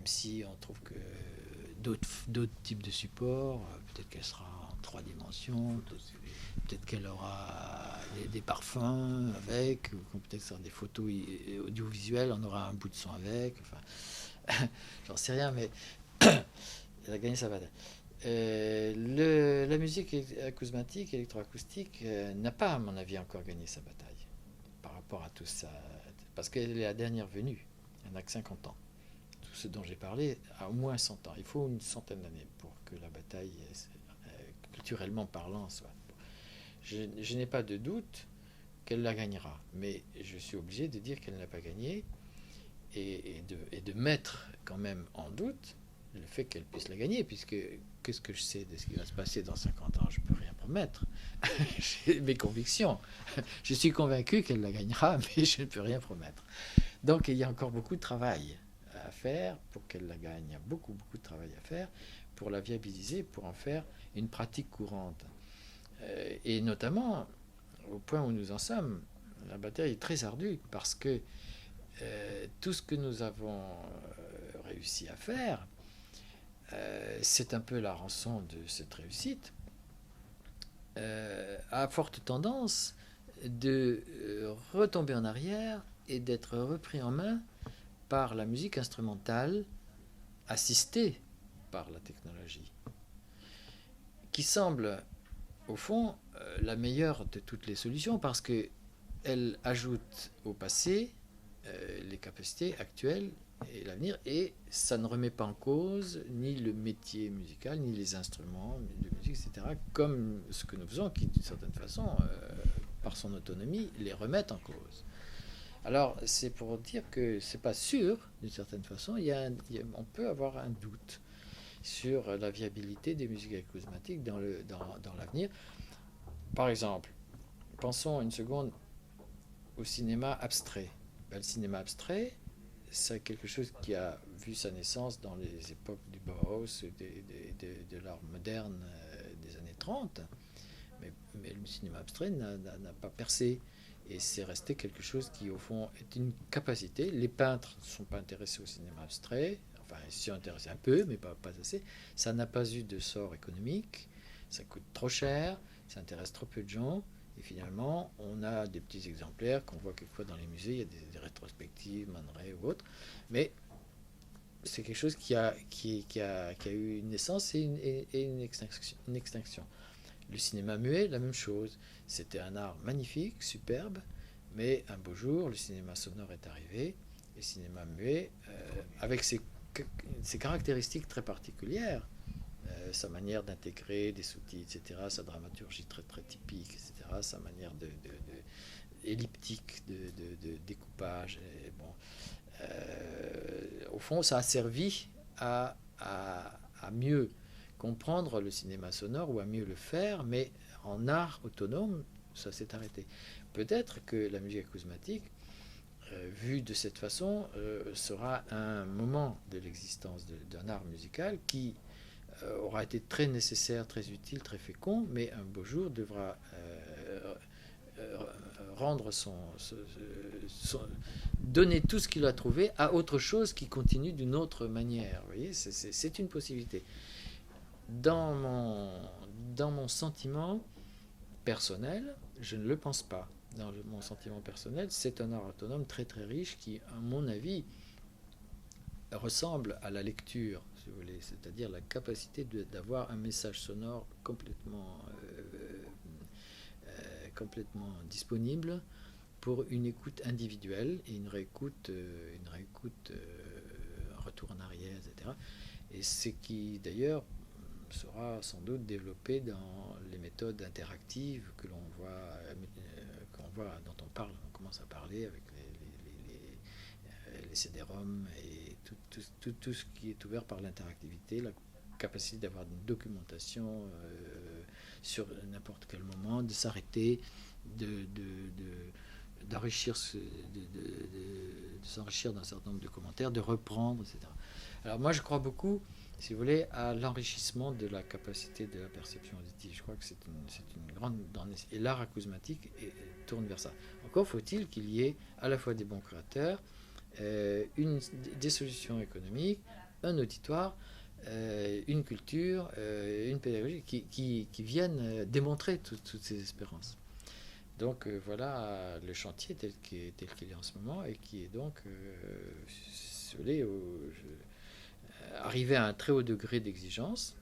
si on trouve que d'autres types de supports, peut-être qu'elle sera en 3 dimensions, peut-être qu'elle aura des parfums avec, ou peut-être que ce sera des photos audiovisuelles, on aura un bout de son avec, enfin, j'en sais rien, mais elle a gagné sa bataille. La musique acousmatique, électroacoustique, n'a pas, à mon avis, encore gagné sa bataille par rapport à tout ça, parce qu'elle est la dernière venue, elle n'a que 50 ans. Tout ce dont j'ai parlé a au moins 100 ans. Il faut une centaine d'années pour que la bataille, culturellement parlant, soit. Je n'ai pas de doute qu'elle la gagnera, mais je suis obligé de dire qu'elle n'a pas gagné et de mettre quand même en doute le fait qu'elle puisse la gagner, puisque qu'est-ce que je sais de ce qui va se passer dans 50 ans? Je ne peux rien promettre. J'ai mes convictions. Je suis convaincu qu'elle la gagnera, mais je ne peux rien promettre. Donc il y a encore beaucoup de travail à faire pour qu'elle la gagne. Il y a beaucoup de travail à faire pour la viabiliser, pour en faire une pratique courante. Et notamment, au point où nous en sommes, la bataille est très ardue parce que tout ce que nous avons réussi à faire, c'est un peu la rançon de cette réussite, a forte tendance de retomber en arrière et d'être repris en main par la musique instrumentale assistée par la technologie, qui semble au fond la meilleure de toutes les solutions parce qu'elle ajoute au passé les capacités actuelles et l'avenir, et ça ne remet pas en cause ni le métier musical, ni les instruments de musique, etc., comme ce que nous faisons, qui d'une certaine façon, par son autonomie, les remettent en cause. Alors, c'est pour dire que c'est pas sûr, d'une certaine façon, on peut avoir un doute sur la viabilité des musiques acousmatiques dans l'avenir. Par exemple, pensons une seconde au cinéma abstrait. Le cinéma abstrait, c'est quelque chose qui a vu sa naissance dans les époques du Bauhaus, de l'art moderne des années 30, mais le cinéma abstrait n'a pas percé. Et c'est resté quelque chose qui, au fond, est une capacité. Les peintres ne sont pas intéressés au cinéma abstrait, enfin, ils s'y sont intéressés un peu, mais pas assez. Ça n'a pas eu de sort économique, ça coûte trop cher, ça intéresse trop peu de gens. Et finalement, on a des petits exemplaires qu'on voit quelquefois dans les musées, il y a des rétrospectives, Man Ray ou autres, mais c'est quelque chose qui a eu une naissance et une extinction. Le cinéma muet, la même chose. C'était un art magnifique, superbe, mais un beau jour, le cinéma sonore est arrivé, et le cinéma muet, avec ses caractéristiques très particulières, sa manière d'intégrer des sous-titres, etc., sa dramaturgie très, très typique, etc., sa manière elliptique de découpage. Et bon, au fond, ça a servi à mieux comprendre le cinéma sonore ou à mieux le faire, mais en art autonome, ça s'est arrêté. Peut-être que la musique acousmatique, vue de cette façon, sera un moment de l'existence d'un art musical qui aura été très nécessaire, très utile, très fécond, mais un beau jour devra rendre donner tout ce qu'il a trouvé à autre chose qui continue d'une autre manière. Vous voyez, c'est une possibilité. Dans mon sentiment personnel, je ne le pense pas. Dans mon sentiment personnel, c'est un art autonome très très riche qui, à mon avis, ressemble à la lecture, si vous voulez, c'est-à-dire la capacité d'avoir un message sonore complètement disponible pour une écoute individuelle et une réécoute retour en arrière, etc. Et ce qui d'ailleurs sera sans doute développé dans les méthodes interactives que l'on voit, dont on commence à parler avec les CD-ROM et tout ce qui est ouvert par l'interactivité, la capacité d'avoir une documentation sur n'importe quel moment, de s'arrêter, d'enrichir, de s'enrichir d'un certain nombre de commentaires, de reprendre, etc. Alors moi je crois beaucoup, si vous voulez, à l'enrichissement de la capacité de la perception auditive. Je crois que c'est une grande... Et l'art acousmatique tourne vers ça. Encore faut-il qu'il y ait à la fois des bons créateurs, des solutions économiques, un auditoire, une culture, une pédagogie qui viennent démontrer toutes ces espérances. Donc voilà le chantier tel qu'il est en ce moment et qui est donc arrivé à un très haut degré d'exigence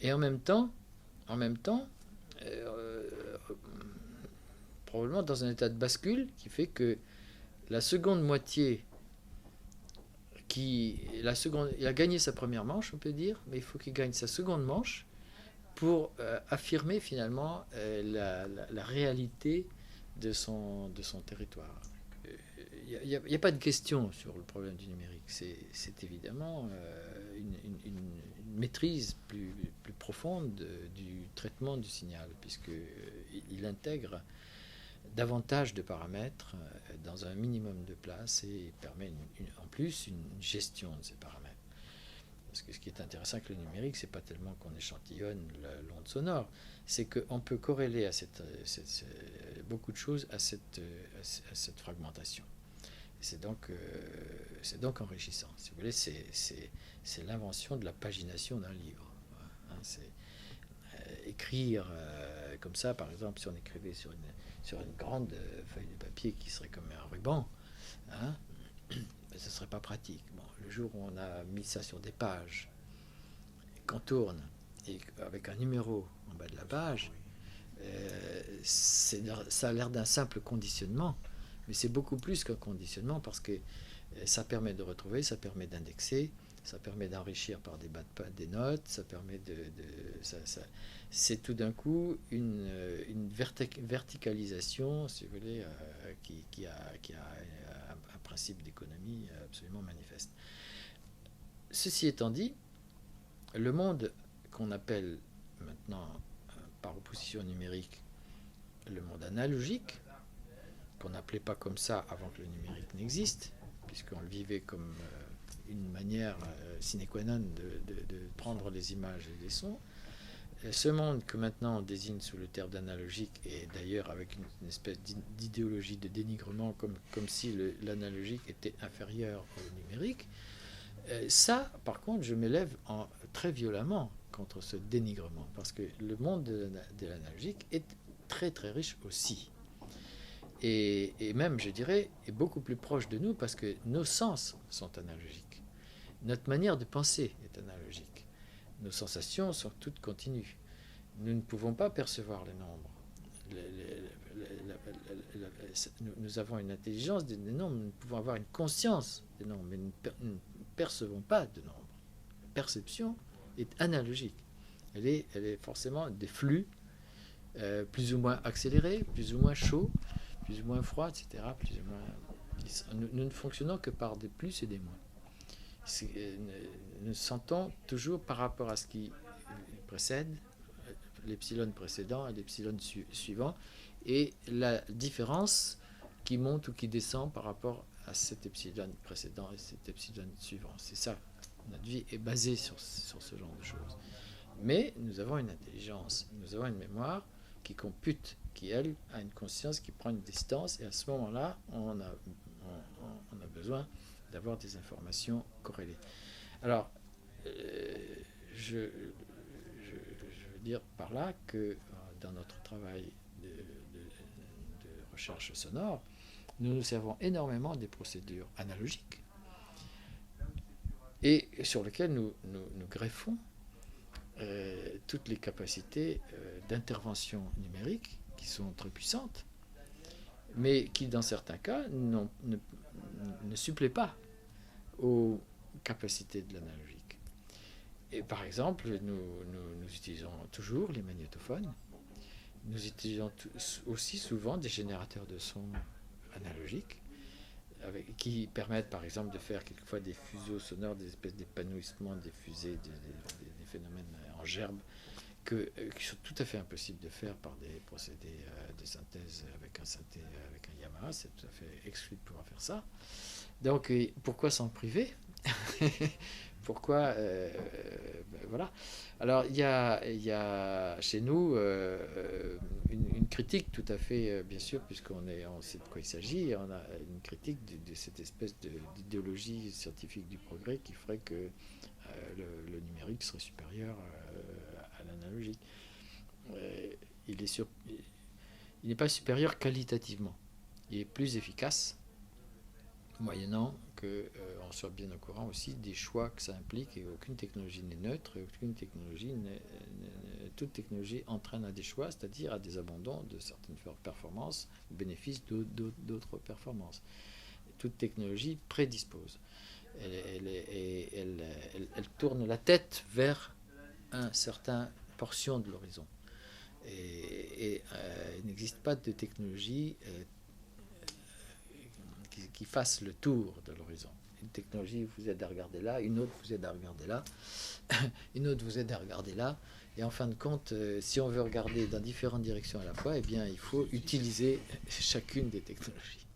et en même temps probablement dans un état de bascule qui fait que la seconde moitié il a gagné sa première manche, on peut dire, mais il faut qu'il gagne sa seconde manche pour affirmer finalement la réalité de son territoire. Il n'y a pas de question sur le problème du numérique. C'est évidemment une maîtrise plus profonde du traitement du signal, puisqu'il intègre davantage de paramètres dans un minimum de place et permet en plus une gestion de ces paramètres. Parce que ce qui est intéressant avec le numérique, c'est pas tellement qu'on échantillonne l'onde sonore, c'est qu'on peut corréler beaucoup de choses à cette fragmentation. C'est donc enrichissant. Si vous voulez, c'est l'invention de la pagination d'un livre. Hein, c'est écrire comme ça, par exemple, si on écrivait sur une grande feuille de papier qui serait comme un ruban, hein, mais ce ne serait pas pratique. Bon, le jour où on a mis ça sur des pages, qu'on tourne, et avec un numéro en bas de la page, ça a l'air d'un simple conditionnement, mais c'est beaucoup plus qu'un conditionnement parce que ça permet de retrouver, ça permet d'indexer, ça permet d'enrichir par des notes, ça permet c'est tout d'un coup une verticalisation, si vous voulez, qui a un principe d'économie absolument manifeste. Ceci étant dit, le monde qu'on appelle maintenant, par opposition numérique, le monde analogique, qu'on n'appelait pas comme ça avant que le numérique n'existe, puisqu'on le vivait comme une manière sine qua non de prendre les images et les sons. Ce monde que maintenant on désigne sous le terme d'analogique, et d'ailleurs avec une espèce d'idéologie de dénigrement, comme si l'analogique était inférieur au numérique, ça, par contre, je m'élève très violemment contre ce dénigrement, parce que le monde de l'analogique est très très riche aussi. Et même, je dirais, est beaucoup plus proche de nous parce que nos sens sont analogiques. Notre manière de penser est analogique. Nos sensations sont toutes continues. Nous ne pouvons pas percevoir les nombres. Nous avons une intelligence des nombres, nous pouvons avoir une conscience des nombres, mais nous ne percevons pas de nombres. La perception est analogique. Elle est forcément des flux plus ou moins accélérés, plus ou moins chauds, plus ou moins froids, etc. Nous ne fonctionnons que par des plus et des moins. Nous sentons toujours par rapport à ce qui précède, l'epsilon précédent et l'epsilon suivant, et la différence qui monte ou qui descend par rapport à cet epsilon précédent et cet epsilon suivant. C'est ça. Notre vie est basée sur ce genre de choses. Mais nous avons une intelligence, nous avons une mémoire qui compute, qui, elle, a une conscience, qui prend une distance, et à ce moment-là, on a besoin d'avoir des informations corrélées. Alors, je veux dire par là que dans notre travail de recherche sonore, nous nous servons énormément des procédures analogiques et sur lesquelles nous greffons toutes les capacités d'intervention numérique qui sont très puissantes, mais qui, dans certains cas, ne suppléent pas aux capacités de l'analogique. Et par exemple, nous utilisons toujours les magnétophones. Nous utilisons aussi souvent des générateurs de son analogiques qui permettent, par exemple, de faire quelquefois des fuseaux sonores, des espèces d'épanouissements, des fusées, des phénomènes en gerbe qui sont tout à fait impossibles de faire par des procédés de synthèse avec un Yamaha. C'est tout à fait exclu de pouvoir faire ça. Donc, pourquoi s'en priver? Pourquoi voilà. Alors, il y a chez nous une critique tout à fait, bien sûr, puisqu'on sait de quoi il s'agit. On a une critique de cette espèce d'idéologie scientifique du progrès qui ferait que le numérique serait supérieur à l'analogique. Il n'est pas supérieur qualitativement. Il est plus efficace, moyennant qu'on soit bien au courant aussi des choix que ça implique, et aucune technologie n'est neutre, toute technologie entraîne à des choix, c'est-à-dire à des abandons de certaines performances au bénéfice d'autres performances. Toute technologie prédispose. Elle tourne la tête vers une certaine portion de l'horizon. Il n'existe pas de technologie qui fasse le tour de l'horizon. Une technologie vous aide à regarder là, une autre vous aide à regarder là, une autre vous aide à regarder là. Et en fin de compte, si on veut regarder dans différentes directions à la fois, eh bien, il faut utiliser chacune des technologies.